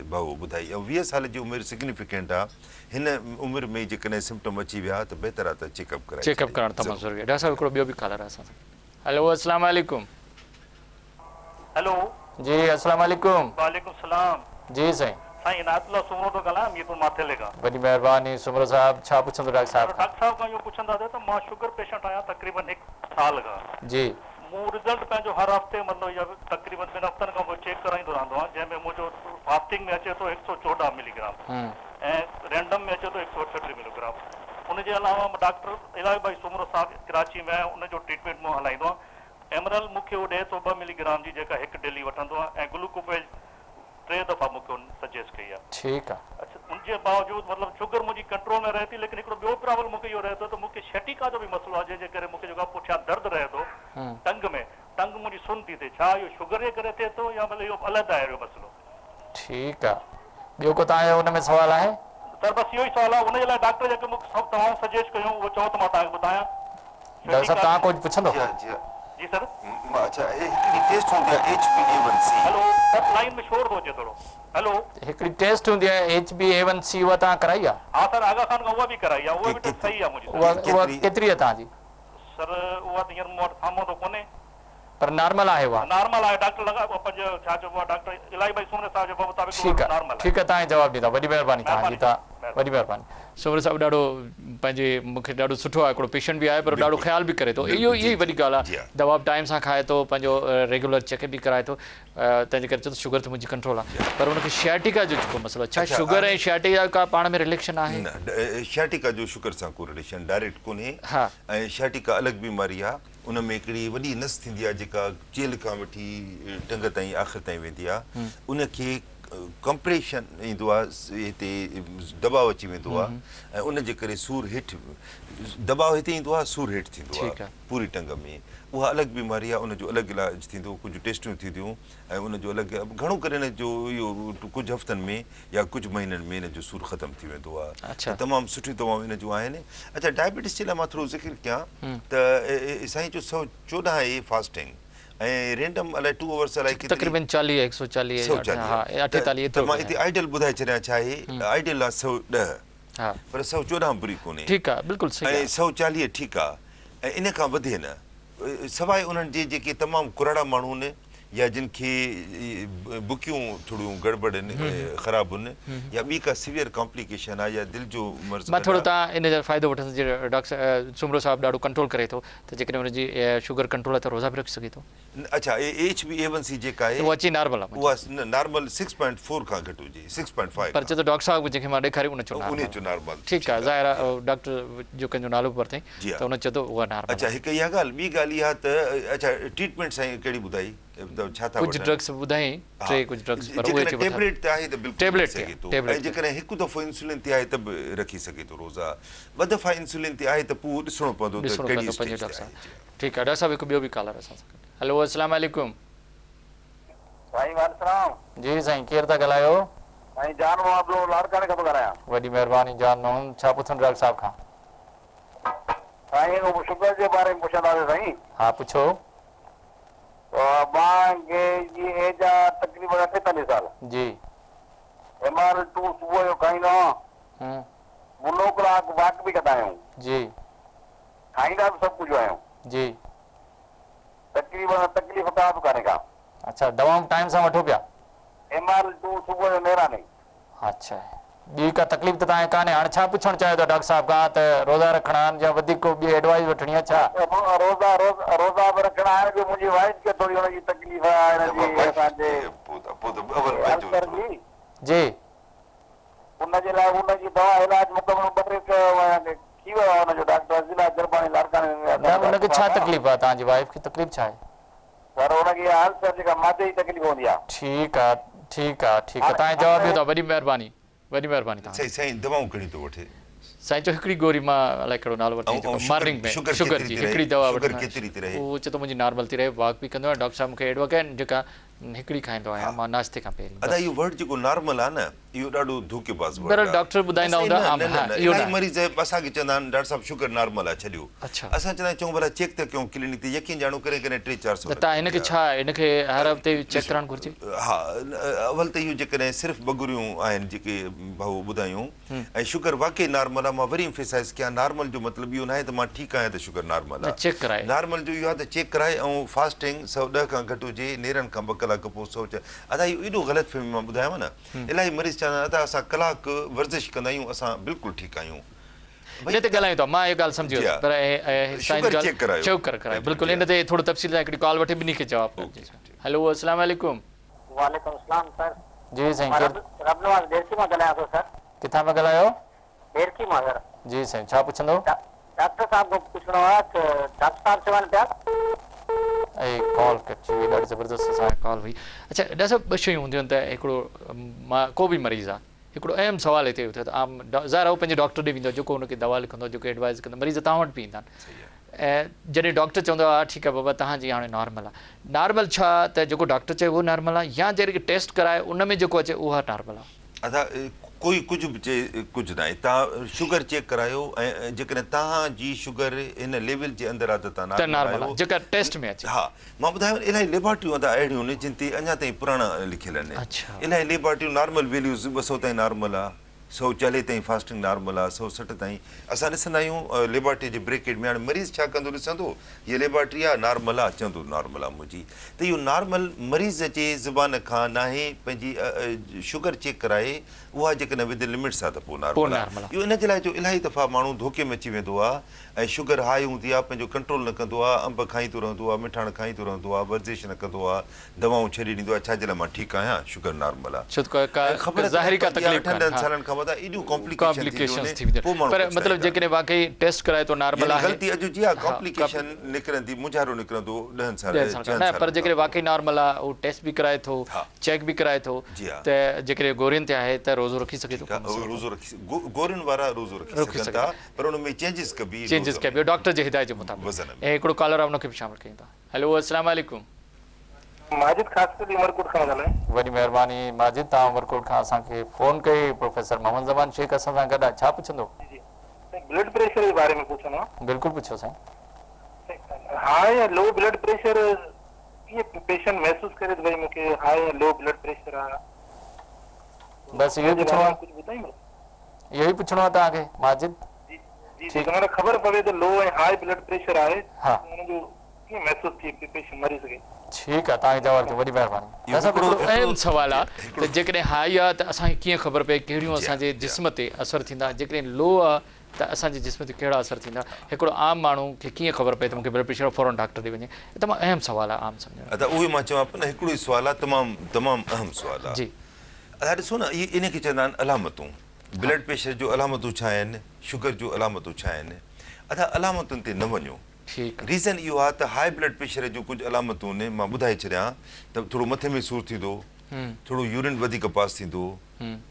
भाऊ ॿुधाई। ऐं 20 साल जी उमिरि सिग्निफिकेंट आहे। हिन उमिरि में जेकॾहिं सिम्पटम अची विया त बहितर आहे त चेकअप करणु तमामु ज़रूरी आहे। डॉक्टर साहब हिकिड़ो ॿियो बि कॉलर आहे असां सां। हेलो अस्सलाम वालेकुम। हेलो जी अस्सलाम वालेकुम। वालेकुम सलाम। जी साईं। साईं इनायतुल्लाह सुमरो थो ॻाल्हायां मीरपुर माथेले खां। वॾी महिरबानी सुमरो साहब, छा पुछंदो डॉक्टर साहब? डॉक्टर साहब खां इहो पुछंदासीं त मां शुगर पेशेंट आहियां तक़रीबन 1 साल खां। जी। मूं रिज़ल्ट पंहिंजो हर हफ़्ते मतिलबु इहा तक़रीबन 2 हफ़्तनि खां पोइ चेक कराईंदो रहंदो आहियां, जंहिंमें मुंहिंजो फास्टिंग में अचे थो 114 मिलीग्राम ऐं रैंडम में अचे थो 138 मिलीग्राम। उनजे अलावा डॉक्टर इलाही भाई सुमरो साहब कराची में उनजो ट्रीटमेंट मां हलाईंदो आहियां। एमरल मूंखे उहो ॾिए थो 2 मिलीग्राम जी, जेका 1 डेली वठंदो आहे, ऐं ग्लूकोपेज 3 दफ़ा मूंखे सजेस्ट कई आहे। ठीकु आहे। अच्छा, उनजे बावजूदि मतिलबु शुगर मुंहिंजी कंट्रोल में रहे थी, लेकिन हिकिड़ो ॿियो प्रॉब्लम मूंखे इहो रहे थो त मूंखे शटिका जो बि मसइलो आहे, जंहिंजे करे मूंखे जेको पुठियां दर्द रहे थो टंग में, टंग मुंहिंजी सुन थी थिए। छा इहो शुगर जे करे थिए थो या मतिलबु इहो अलॻि आहे इहो मसइलो? ठीकु आहे। ॿियो को तव्हांजो हुन में सुवालु आहे? सर बसि इहो ई सुवालु आहे। उनजे लाइ डॉक्टर जेके मूंखे सभु तमामु सजेस्ट कयूं उहो चओ त मां तव्हांखे ॿुधायां। डॉक्टर साहब तव्हां कुझु पुछंदो? जी सर। अच्छा, हिकिड़ी टेस्ट हूंदी आहे HbA1c। हेलो सर, लाइन में शोर थो अचे थोरो। हेलो, हिकिड़ी टेस्ट हूंदी आहे HbA1c, उहा तव्हां कराई आहे? हा सर, आगा खान खां उहा बि कराई आहे, उहा बि सही आहे मुंहिंजी। उहा केतिरी आहे तव्हांजी? सर उहा त हींअर मूं वटि साम्हूं त कोन्हे, पर नॉर्मल आहे उहा? नॉर्मल आहे। डॉक्टर लॻा पंहिंजो छा चइबो आहे, डॉक्टर इलाही भाई सुमरे साहब जे मुताबिक़ नॉर्मल आहे। ठीकु आहे, तव्हांजो जवाबु ॾींदा। वॾी महिरबानी तव्हांजी, तव्हां वॾी महिरबानी। सुमरे साहब ॾाढो पंहिंजे मूंखे ॾाढो सुठो आहे, हिकिड़ो पेशेंट बि आहे पर ॾाढो ख़्यालु बि करे थो। इहो ई वॾी ॻाल्हि आहे। दवा बि टाइम सां खाए थो, पंहिंजो रेगुलर चेकअप बि कराए थो, तंहिंजे करे चए थो शुगर त मुंहिंजी कंट्रोल आहे। पर हुनखे शैटिका जो जेको मसइलो आहे, छा शुगर ऐं शैटिका का पाण में रिलेशन आहे? न, शैटिका जो शुगर सां को रिलेशन डायरेक्ट कोन्हे। ऐं शैटिका अलॻि बीमारी आहे। उन में हिकिड़ी वॾी नस थींदी आहे जेका चेल खां वठी टंग ताईं आख़िर ताईं वेंदी आहे। उनखे कंप्रेशन ईंदो आहे हिते दबाव अची वेंदो आहे ऐं उनजे करे सूरु हेठि दबाव हिते ईंदो आहे सूरु हेठि थींदो आहे पूरी टंग में उहा अलॻि बीमारी आहे उनजो अलॻि इलाजु थींदो कुझु टेस्टियूं थींदियूं ऐं उनजो अलॻि घणो करे हिन जो इहो कुझु हफ़्तनि में या कुझु महीननि में हिन जो सूरु ख़तमु थी वेंदो आहे तमामु सुठियूं दवाऊं हिन जूं आहिनि अच्छा डायबिटीज़ जे लाइ मां थोरो ज़िक्र कयां त साईं जो 114 आहे फास्टिंग ऐं रेंडम अलाए 2 आवर्स अलाए तक़रीबन 40 140 48 त मां हिते आइडियल ॿुधाए छॾियां छा आहे आइडियल आहे 110 पर 114 बुरी कोन्हे ठीकु आहे बिल्कुलु सही ऐं 140 ठीकु आहे ऐं इन खां वधे न सवाइ उन्हनि जे जेके तमामु कुराड़ा माण्हू आहिनि या जिन खे बुकियूं थोड़ियूं गड़बड़ आहिनि ख़राबु आहिनि या ॿी का सीवियर कॉम्प्लिकेशन आहे या दिलि जो मर्ज़ मां थोरो तव्हां इन जो फ़ाइदो वठंदुसि जे डॉक्टर सुमरो साहिबु ॾाढो कंट्रोल करे थो त जेकॾहिं हुनजी शुगर कंट्रोल आहे त रोज़ा बि रखी सघे थो अच्छा HbA1c जेका आहे उहा अची नॉर्मल आहे उहा नॉर्मल 6.4 खां घटि हुजे 6.5 पर चए थो डॉक्टर साहिबु जंहिंखे मां ॾेखारी उन चयो नॉर्मल ठीकु आहे ज़ाहिर आहे डॉक्टर जो कंहिंजो नालो बि वरितई त उन चयो त उहा नॉर्मल अच्छा हिकु इहा ॻाल्हि ॿी ॻाल्हि इहा त अच्छा ट्रीटमेंट साईं कहिड़ी ॿुधाई छा था कुझु ड्रग्स ॿुधाई टे कुझु ड्रग्स पर उहे टेबलेट ते आहे त बिल्कुलु टेबलेट सघे थो ऐं जेकॾहिं हिकु दफ़ो इंसुलिन ते आहे त बि रखी सघे थो रोज़ा ॿ दफ़ा इंसुलिन ते आहे त पोइ ॾिसणो पवंदो त कहिड़ी स्टेज ते आहे ठीकु आहे डॉक्टर साहिबु हिकु ॿियो बि कॉलर असां सां हेलो अस्सलाम वालेकुम साईं वालेकुम जी साईं केरु था ॻाल्हायो साईं जान मां लाड़काने खां थो ॻाल्हायां वॾी महिरबानी जान मां छा पुछनि डॉक्टर साहिब खां साईं शुगर जे बारे में पुछंदासीं साईं हा पुछो मां जी एज आहे तक़रीबन 48 साल जी MR2 सुबुह जो खाईंदो आहियां मुनो कलाक वॉक बि कंदा आहियूं जी खाईंदा बि सभु कुझु आहियूं जी तक़रीबन तकलीफ़ का बि कान्हे का अच्छा दवाऊं टाइम सां वठो पिया MR2 सुबुह जो नेरा नहीं अच्छा ॿी का तकलीफ़ त तव्हांखे कान्हे हाणे छा पुछणु चाहियो था डॉक्टर साहिब खां त रोज़ा रखणा आहिनि या वधीक को ॿी एडवाइस वठणी आहे छा रोज़ा बि रखणा आहिनि जो मुंहिंजी वाइफ खे थोरी हुनजी तकलीफ़ आहे असांजे जी उनजे लाइ उनजी दवा इलाज मुकमल थी वियो आहे हुनजो डॉक्टर ज़िला जरबानी लाड़काने न उनखे छा तकलीफ़ आहे तव्हांजी वाइफ खे तकलीफ़ छा आहे सर हुनखे अल्सर जेका मादे जी तकलीफ़ हूंदी आहे ठीकु आहे तव्हांजो जवाबु ॾियो था वॾी महिरबानी तव्हां साईं दवाऊं कहिड़ी थो वठे साईं जो हिकिड़ी गोरी मां अलाए कहिड़ो नालो वठी मॉर्निंग में शुगर जी हिकिड़ी दवा वठंदो उहो चए थो मुंहिंजी नॉर्मल थी रहे वॉक बि कंदो आहियां डॉक्टर साहिब मूंखे एडवोकेट जेका हिकिड़ी खाईंदो आहियां मां नाश्ते खां पहिरीं अदा इहो वर्ड जेको नॉर्मल आहे न इहो ॾाढो धोखेबाज़ वर्ड आहे डॉक्टर ॿुधाईंदा हूंदा इलाही मरीज़ असांखे चवंदा आहिनि डॉक्टर साहिबु शुगर नॉर्मल आहे छॾियो असां चवंदा आहियूं चऊं भला चेक त कयूं क्लिनिक ते यकीन ॼाणो करे 300-400 तव्हां हिनखे छा हिनखे हर हफ़्ते चेक करणु घुरिजे हा अवल त इहो जेकॾहिं सिर्फ़ु बगुरियूं आहिनि जेके भाऊ ॿुधायूं ऐं शुगर वाक़ई नॉर्मल आहे मां वरी एम्फेसाइज़ कयां नॉर्मल जो मतिलबु इहो न आहे त मां ठीकु आहियां त शुगर नॉर्मल आहे चेक कराए नॉर्मल जो इहो आहे त चेक कराए ऐं फास्टिंग 110 खां घटि हुजे नेरनि खां 2 कलाक पोइ 100 अदा इहो एॾो ग़लति फ़हमी मां ॿुधायांव न इलाही मरीज़ चवंदा आहिनि असां कलाक वर्ज़िश कंदा आहियूं असां बिल्कुलु ठीकु आहियूं इन ते ॻाल्हायूं था मां इहा ॻाल्हि सम्झी वियुसि पर चेक करायो बिल्कुलु इन ते थोरो तफ़सील सां हिकिड़ी कॉल वठी ॿिन्ही खे जवाबु ॾिजो हेलो अस्सलाम वालेकुम वालेकुम अस्सलाम सर जी साईं रब नवाज़ देरकी मां ॻाल्हायां थो सर किथां पिया ॻाल्हायो देरकी मां सर जी साईं छा पुछंदो डॉक्टर साहब को पुछणो आहे त डॉक्टर साहब चवनि पिया ऐं कॉल कटिजी वई ॾाढी ज़बरदस्त असांखे कॉल हुई अच्छा ॾाढा सभु ॿ शयूं हूंदियूं आहिनि त हिकिड़ो मां को बि मरीज़ आहे हिकिड़ो अहम सुवालु हिते उथियो त आम ज़ाहिर आहे पंहिंजे डॉक्टर ॾे वेंदो जेको हुनखे दवा लिखंदो जेको एडवाइस कंदो मरीज़ तव्हां वटि बि ईंदा आहिनि ऐं जॾहिं डॉक्टर चवंदो आहे ठीकु आहे बाबा तव्हांजी हाणे नॉर्मल आहे नॉर्मल छा त जेको डॉक्टर चए उहो नॉर्मल आहे या जॾहिं टेस्ट कराए उन में जेको अचे उहा नॉर्मल आहे अदा कोई कुझु बि चए कुझु न आहे तव्हां शुगर चेक करायो ऐं जेकॾहिं तव्हांजी शुगर हिन लेवल जे अंदरि आहे त तव्हां नॉर्मल आहे जेका टेस्ट में अचे हा मां ॿुधायो इलाही लेबोरेटरियूं अदा अहिड़ियूं आहिनि जिन ते अञा ताईं पुराणा लिखियल आहिनि इलाही लेबोरेटरियूं नॉर्मल वैल्यूज़ 200 ताईं नॉर्मल आहे 140 ताईं फास्टिंग नॉर्मल आहे 160 ताईं असां ॾिसंदा आहियूं लेबोरेटरी जे ब्रेकेट में हाणे मरीज़ छा कंदो ॾिसंदो हीअ लेबोरेटरी आहे नॉर्मल आहे चवंदो नॉर्मल आहे मुंहिंजी त इहो नॉर्मल मरीज़ जे ज़ुबान खां नाहे पंहिंजी शुगर चेक कराए उहा जेकॾहिं विद लिमिट्स आहे त पोइ नॉर्मल आहे इहो इन जे लाइ जो इलाही दफ़ा माण्हू धोखे में अची वेंदो आहे ऐं शुगर हाई हूंदी आहे पंहिंजो कंट्रोल न कंदो आहे अंब खाईंदो रहंदो आहे मिठाण खाईंदो रहंदो आहे वर्जिश न कंदो आहे दवाऊं छॾे ॾींदो आहे छाजे लाइ मां ठीकु आहियां शुगर नॉर्मल आहे ख़बर 8 सालनि खां वधा एॾियूं कॉम्प्लिकेशंस थी वेंदियूं पर मतिलबु जेकॾहिं वाकई टेस्ट कराए थो नॉर्मल आहे ग़लती अॼु जी आहे कॉम्प्लिकेशन निकिरंदी मुंझारो निकिरंदो 10 साल न पर जेकॾहिं वाकई नॉर्मल आहे उहो टेस्ट बि कराए थो चेक बि कराए थो त जेकॾहिं गोरियुनि ते आहे त रोज़ो रखी सघे थो रोज़ो रखी गोरियुनि वारा रोज़ो रखी सघनि था पर उन में चेंजिस कबी डॉक्टर जे हिदायत जे मुताबिक़ ऐं हिकिड़ो कॉलर आहे उनखे बि शामिल कयूं था हेलो अस्सलाम वालेकुम माजिद ख़ासि उमरकोट खां ॻाल्हायां वॾी महिरबानी माजिद तव्हां उमरकोट खां असांखे फ़ोन कई प्रोफेसर मोहम्मद ज़मान शेख असां सां गॾु आहे छा पुछंदो ब्लड प्रेशर जे बारे में पुछणो आहे बिल्कुलु पुछो साईं हाई लो ब्लड प्रेशर कीअं पेशेंट महसूस करे भई मूंखे हाई लो ब्लड प्रेशर आहे बस इहो पुछणो आहे कुझु ॿुधाईंदो इहो ई पुछणो आहे तव्हांखे माजिद जी हुनखे ख़बर पवे त लो ऐं हाई ब्लड प्रेशर आहे हुनजो कीअं महसूस थिए पेशेंट मरी सघे ठीकु आहे तव्हांखे जवाब ॾियो वॾी महिरबानी असां हिकिड़ो अहम सुवालु आहे त जेकॾहिं हाई आहे त असांखे कीअं ख़बर पए कहिड़ियूं असांजे जिस्म ते असरु थींदा जेकॾहिं लो आहे त असांजे जिस्म ते कहिड़ा असर थींदा हिकिड़ो आम माण्हू खे कीअं ख़बर पए त मूंखे ब्लड प्रेशर फौरन डॉक्टर ॾे वञे तमामु अहम सुवालु आहे आम सम्झण त उहो मां चवां पियो न हिकिड़ो ई सुवालु आहे तमामु अहम सुवालु आहे जी ॾिसो न इहे इन खे चवंदा आहिनि अलामतूं ब्लड प्रेशर जो अलामतूं छा आहिनि शुगर जो अलामतूं छा आहिनि अलामतुनि ते न वञो रीज़न इहो आहे त हाई ब्लड प्रेशर जूं कुझु अलामतूं आहिनि मां ॿुधाए छॾियां त थोरो मथे में सूरु थींदो थोरो यूरिन वधीक पास थींदो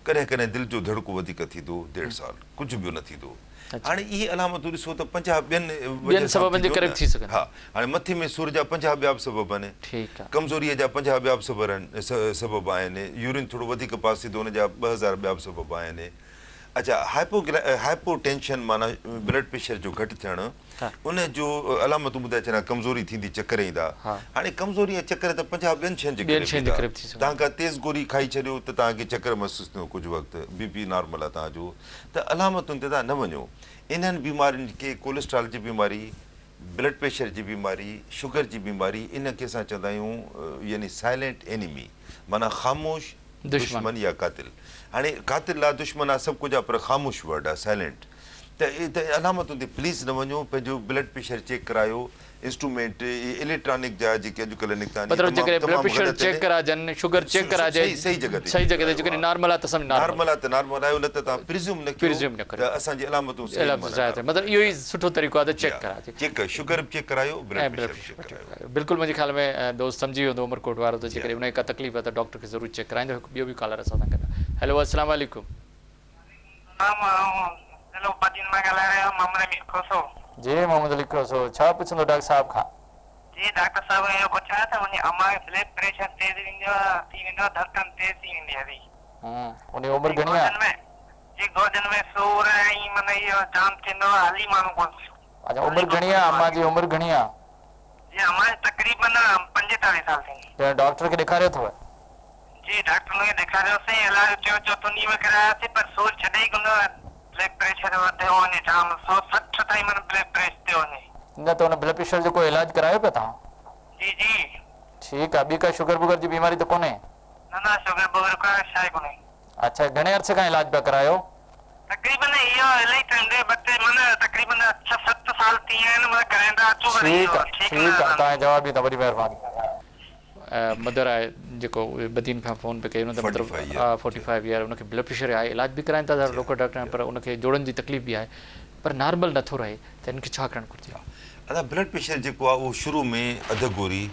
कॾहिं कॾहिं दिलि जो धड़को वधीक थींदो 1.5 साल कुझु बि न थींदो हाणे इहे अलामतूं ॾिसो त 50 ॿियनि सबबनि जे करे थी सघनि हा हाणे मथे में सूर जा 50 ॿिया बि सबब आहिनि कमज़ोरीअ जा 50 ॿिया बि सबब आहिनि यूरिन थोरो वधीक पास थींदो हुनजा 2000 ॿिया बि सबब आहिनि अच्छा हाइपोटेंशन माना ब्लड प्रेशर जो घटि थियणु उन जो अलामतूं ॿुधाए छॾियां कमज़ोरी थींदी चकर ईंदा हाणे कमज़ोरी ऐं चकर त 50 ॿियनि शयुनि जे करे तव्हां का तेज़ गोरी खाई छॾियो त तव्हांखे चकर महसूसु थींदो कुझु वक़्तु BP नॉर्मल आहे तव्हांजो त अलामतुनि ते तव्हां न वञो इन्हनि बीमारियुनि खे कोलेस्ट्रॉल जी बीमारी ब्लड प्रेशर जी बीमारी शुगर जी बीमारी इन खे असां चवंदा आहियूं यानी साइलेंट एनिमी माना ख़ामोश दुश्मन या कातिल हाणे कातिल आहे दुश्मन आहे सभु कुझु आहे पर ख़ामोश वर्ड आहे साइलेंट त अलामतुनि ते प्लीज़ न वञो पंहिंजो ब्लड प्रेशर चेक करायो इंस्ट्रूमेंट इलेक्ट्रॉनिक जा जेके अॼुकल्ह निकिता आहिनि चेक कराजनि शुगर चेक कराजे सही जॻह ते जेकॾहिं नॉर्मल आहे त सम्झ नॉर्मल आहे त नॉर्मल आहे न त तव्हां प्रिज़्यूम न कयो असांजी अलामतूं मतिलबु इहो ई सुठो तरीक़ो आहे त चेक कराजे चेक शुगर बि चेक करायो ब्लड प्रेशर बिल्कुलु मुंहिंजे ख़्याल में दोस्त सम्झी वेंदो उमरकोट वारो त जेकॾहिं उनखे का तकलीफ़ आहे त डॉक्टर खे ज़रूरु चेक कराईंदो हिकु ॿियो बि कॉलर असां सां गॾु हेलो अस्सलाम वालेकुम जी मोहम्मद अली खोसो छा पुछंदो डॉक्टर साहब खां जी डॉक्टर साहब इहो पुछां त मुंहिंजी अम्मा जो ब्लड प्रेशर तेज़ थी वेंदो धड़कन तेज़ थी वेंदी आहे उन उमिरि घणी आहे जी गोॾनि में सूर ऐं माना इहो जाम थींदो आहे हली माण्हू कोन अच्छा उमिरि घणी आहे अम्मा जी उमिरि घणी आहे जी अम्मा तक़रीबन 45 साल थी डॉक्टर खे ॾेखारियो अथव जी डॉक्टर खे ॾेखारियोसीं इलाज थियो चोथुनी में करायोसीं पर सूर छॾे ई कोन ब्लड प्रेशर वधियो वञे जाम 160 ताईं माना ब्लड प्रेशर थियो वञे न त हुन ब्लड प्रेशर जो कोई इलाज करायो पिया तव्हां जी जी ठीकु आहे ॿी का शुगर वुगर जी बीमारी त कोन्हे न शुगर वुगर का शइ कोन्हे अच्छा घणे अरसे खां इलाज पिया करायो तक़रीबन इहो इलाही टाइम बटे माना तक़रीबन 6-7 साल थी विया आहिनि मां कराईंदा अचूं ठीकु आहे तव्हांजो जवाबु ॾींदा वॾी महिरबानी मदर आहे जेको ॿ ॾींहंनि खां फ़ोन पे कयो न त मतिलबु 45 ईयर उनखे ब्लड प्रेशर आहे इलाज बि कराइनि था लोकल डॉक्टर पर उनखे जोड़नि जी तकलीफ़ बि आहे पर नॉर्मल नथो रहे त हिनखे छा करणु घुरिजे अदा ब्लड प्रेशर जेको आहे उहो शुरू में अधु गोरी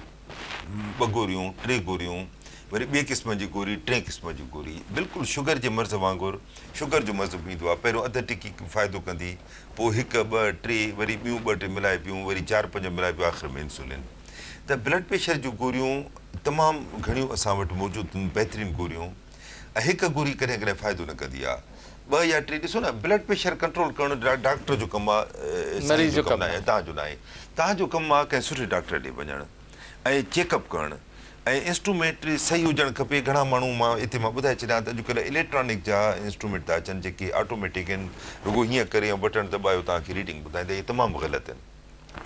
2 गोरियूं 3 गोरियूं वरी ॿिए क़िस्म जी गोरी 3 क़िस्म जी गोरी बिल्कुलु शुगर जे मर्ज़ वांगुरु शुगर जो मर्ज़ बि ईंदो आहे पहिरियों अधु टिकी फ़ाइदो कंदी पोइ 1 2 3 वरी ॿियूं 2 3 मिलाए पियूं वरी 4 5 मिलाए पियूं आख़िर में इंसुलिन त ब्लड प्रेशर जूं गोरियूं तमामु घणियूं असां वटि मौजूदु आहिनि बहितरीनु गोरियूं ऐं हिकु गोरी कॾहिं कॾहिं फ़ाइदो न कंदी आहे 2 या 3 ॾिसो न ब्लड प्रेशर कंट्रोल करणु डॉक्टर जो कमु आहे मरीज़ जो कमु आहे तव्हांजो न आहे तव्हांजो कमु आहे कंहिं सुठे डॉक्टर ॾे वञणु ऐं चेकअप करणु ऐं इंस्ट्रूमेंट सही हुजणु खपे घणा माण्हू मां हिते मां ॿुधाए छॾियां त अॼुकल्ह इलेक्ट्रॉनिक जा इंस्ट्रूमेंट था अचनि जेके ऑटोमेटिक आहिनि रुॻो हीअं करे ऐं बटण दॿायो तव्हांखे रीडिंग ॿुधाईंदा इहे तमामु ग़लति आहिनि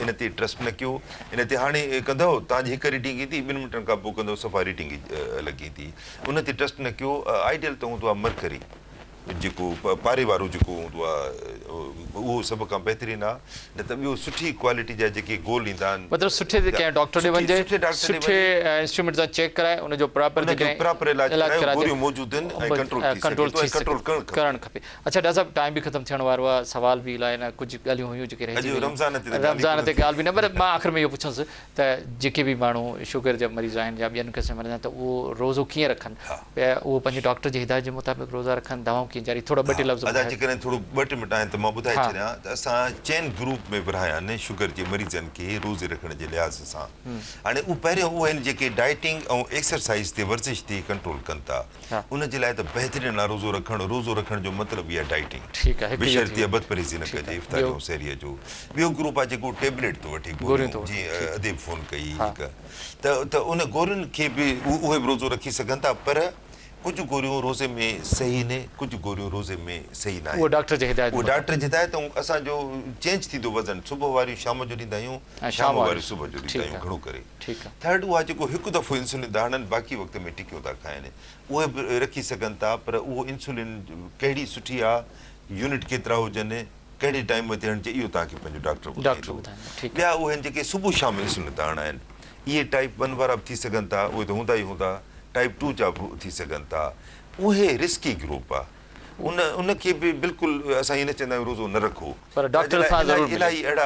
इन ते ट्रस्ट न कयो इन ते हाणे कंदव तव्हांजी 1 रीडिंग ईंदी 2 मिंटनि खां पोइ कंदव सफ़ा रीडिंग अलॻि ईंदी उन ते ट्रस्ट न कयो आइडियल त हूंदो आहे मरकरी जेको पारे वारो जेको हूंदो आहे उहो सभ खां बहितरीनु आहे न त ॿियो सुठी क्वालिटी जा जेके गोल ईंदा आहिनि मतिलबु सुठे कंहिं डॉक्टर ॾे वञे सुठे इंस्ट्रूमेंट सां चेक कराए उनजो प्रॉपर इलाज कराए गोरियूं मौजूदु आहिनि ऐं कंट्रोल करणु खपे अच्छा डॉक्टर साहब टाइम बि ख़तमु थियण वारो आहे सवाल बि इलाही न कुझु ॻाल्हियूं हुयूं जेके रहिजी रमज़ान ते ॻाल्हि बि न पर मां आख़िर में इहो पुछांसि त जेके बि माण्हू शुगर जा मरीज़ आहिनि या ॿियनि क़िस्म जा त उहो रोज़ो कीअं रखनि उहो पंहिंजे डॉक्टर जी हिदायत जे मुताबिक़ रोज़ा रखनि दवाऊं कीअं जारी थोरा 2 टे लफ़्ज़ जेकॾहिं थोरो 2 टे मिंट आहिनि त मां ॿुधाए छॾियां त असां चइनि ग्रुप में विरहाया आहिनि शुगर जे मरीज़नि खे रोज़े रखण जे लिहाज़ सां हाणे उहे पहिरियों उहे आहिनि जेके डाइटिंग ऐं एक्सरसाइज़ ते वर्जिश ते कंट्रोल कनि था उन जे लाइ त बहितरीनु आहे रोज़ो रखण जो मतिलबु इहा डाइटिंग बेशर्ती बदपरहेज़ी न कजे इफ़्तारी ऐं सहरीअ जो ॿियो ग्रुप आहे जेको टेबलेट थो वठे गोरियूं जीअं अदे फ़ोन कई त उन गोरियुनि खे बि उहे बि रोज़ो रखी सघनि था पर कुझु गोरियूं रोज़े में सही न कुझु गोरियूं रोज़े में सही न आहे उहो डॉक्टर जी हिदायत ऐं असांजो चेंज थींदो वज़न सुबुह वारियूं शाम जो ॾींदा आहियूं शाम वारियूं सुबुह जो ॾींदा आहियूं घणो करे थर्ड उहा जेको हिकु दफ़ो इंसुलिन था हणनि बाक़ी वक़्त में टिकियो था खाइनि उहे बि रखी सघनि था पर उहो इंसुलिन कहिड़ी सुठी आहे यूनिट केतिरा हुजनि कहिड़े टाइम ते हणिजे इहो तव्हांखे पंहिंजो डॉक्टर ॿुधाईंदो ॿिया उहे आहिनि जेके सुबुह शाम इंसुलिन था हणाइनि इहे टाइप 1 वारा बि थी सघनि था उहे त हूंदा ई हूंदा टाइप 2 जा बि थी सघनि था उहे रिस्की ग्रुप आहे उनखे बि बिल्कुलु असां ईअं न चवंदा आहियूं रोज़ो न रखो पर डॉक्टर इलाही अहिड़ा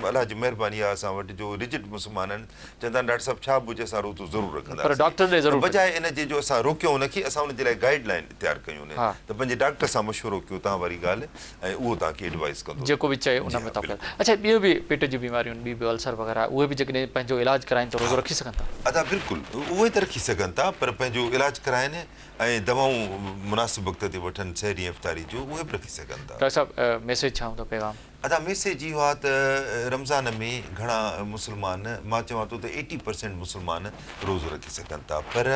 अलाह जी महिरबानी आहे असां वटि जो रिजिड मुस्लमान आहिनि चवंदा आहिनि डॉक्टर साहिबु छा बि हुजे असां रोज़ो ज़रूरु रखंदा बजाए इन जे जो असां रोकियूं हुनखे असां हुनजे लाइ गाइडलाइन तयारु कयूं त पंहिंजे डॉक्टर सां मशवरो कयो तव्हां वारी ॻाल्हि ऐं उहो तव्हांखे एडवाइस कंदो जेको बि चए उन में अच्छा ॿियूं बि पेट जूं बीमारियूं ॿी बि अल्सर वग़ैरह उहे बि जेकॾहिं पंहिंजो इलाजु कराइनि त रोज़ो रखी सघनि था अदा बिल्कुलु उहे त रखी सघनि था पर पंहिंजो इलाजु कराइनि ऐं दवाऊं मुनासिब वक़्त ते वठनि सहरी इफ़्तारी जो उहे बि रखी सघनि था डॉक्टर साहब मैसेज छा हूंदो पैगाम अदा मैसेज इहो आहे त रमज़ान में घणा मुस्लमान मां चवां थो त 80% मुस्लमान रोज़ो रखी सघनि था पर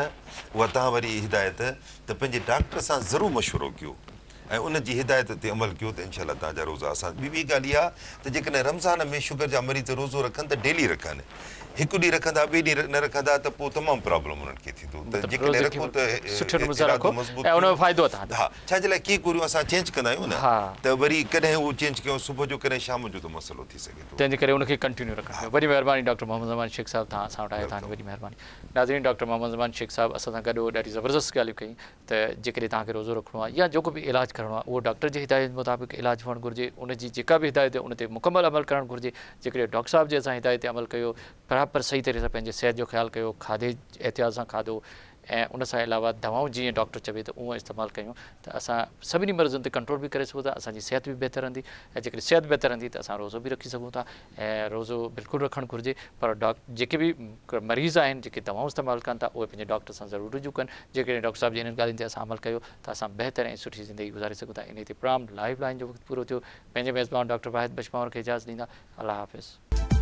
उहा तव्हां वरी हिदायत त पंहिंजे डॉक्टर सां ज़रूरु मशवरो कयो ऐं उन जी हिदायत ते अमल कयो त इनशा तव्हांजा रोज़ा असां ॿी ॻाल्हि इहा त जेकॾहिं रमज़ान में शुगर जा मरीज़ रोज़ो रखनि त डेली रखनि हिकु ॾींहुं रखंदा ॿिए ॾींहुं न रखंदा त पोइ तमामु प्रॉब्लम उन्हनि खे थींदो त जेकॾहिं रखो त हा छाजे लाइ के गोरियूं असां चेंज कंदा आहियूं न त वरी कॾहिं उहो चेंज कयूं सुबुह जो कॾहिं शाम जो त मसइलो थी सघे थो तंहिंजे करे उनखे कंटिन्यू रखणु वॾी महिरबानी डॉक्टर मोहम्मद ज़मान शेख साहिबु तव्हां असां वटि आया तव्हांजी वॾी महिरबानी नाज़रीन डॉक्टर मोहम्मद ज़मान शेख साहिबु असां सां गॾु ॾाढी ज़बरदस्त ॻाल्हियूं कयूं त जेकॾहिं तव्हांखे रोज़ो रखिणो आहे या जेको बि इलाजु करिणो आहे उहो डॉक्टर जी हिदायत मुताबिक़ इलाजु हुअणु घुरिजे उनजी जेका बि हिदायत आहे उन ते मुकमल अमल करणु घुरिजे जेकॾहिं डॉक्टर साहिब जे असां हिदायत ते अमल कयो बराबरि सही तरह सां पंहिंजे सिहत जो ख़्यालु कयो खाधे एहतियात सां खाधो ऐं उन सां अलावा दवाऊं जीअं डॉक्टर चवे त उहो इस्तेमालु कयूं त असां सभिनी मर्ज़नि ते कंट्रोल बि करे सघूं था असांजी सिहत बि बहितर रहंदी ऐं जेकॾहिं सिहत बहितर रहंदी त असां रोज़ो बि रखी सघूं था ऐं रोज़ो बिल्कुलु रखणु घुरिजे पर जेके बि मरीज़ आहिनि जेके दवाऊं इस्तेमालु कनि था उहे पंहिंजे डॉक्टर सां ज़रूरु रुजू कनि जेकॾहिं डॉक्टर साहिब जी हिननि ॻाल्हियुनि ते असां अमल कयो त असां बहितर ऐं सुठी ज़िंदगी गुज़ारे सघूं था इन ते प्रोग्राम लाइव लाइन जो वक़्तु पूरो थियो पंहिंजे मेज़बान डॉक्टर वाहिद बशपावर खे इजाज़त ॾींदा अल्लाह हाफ़िज़।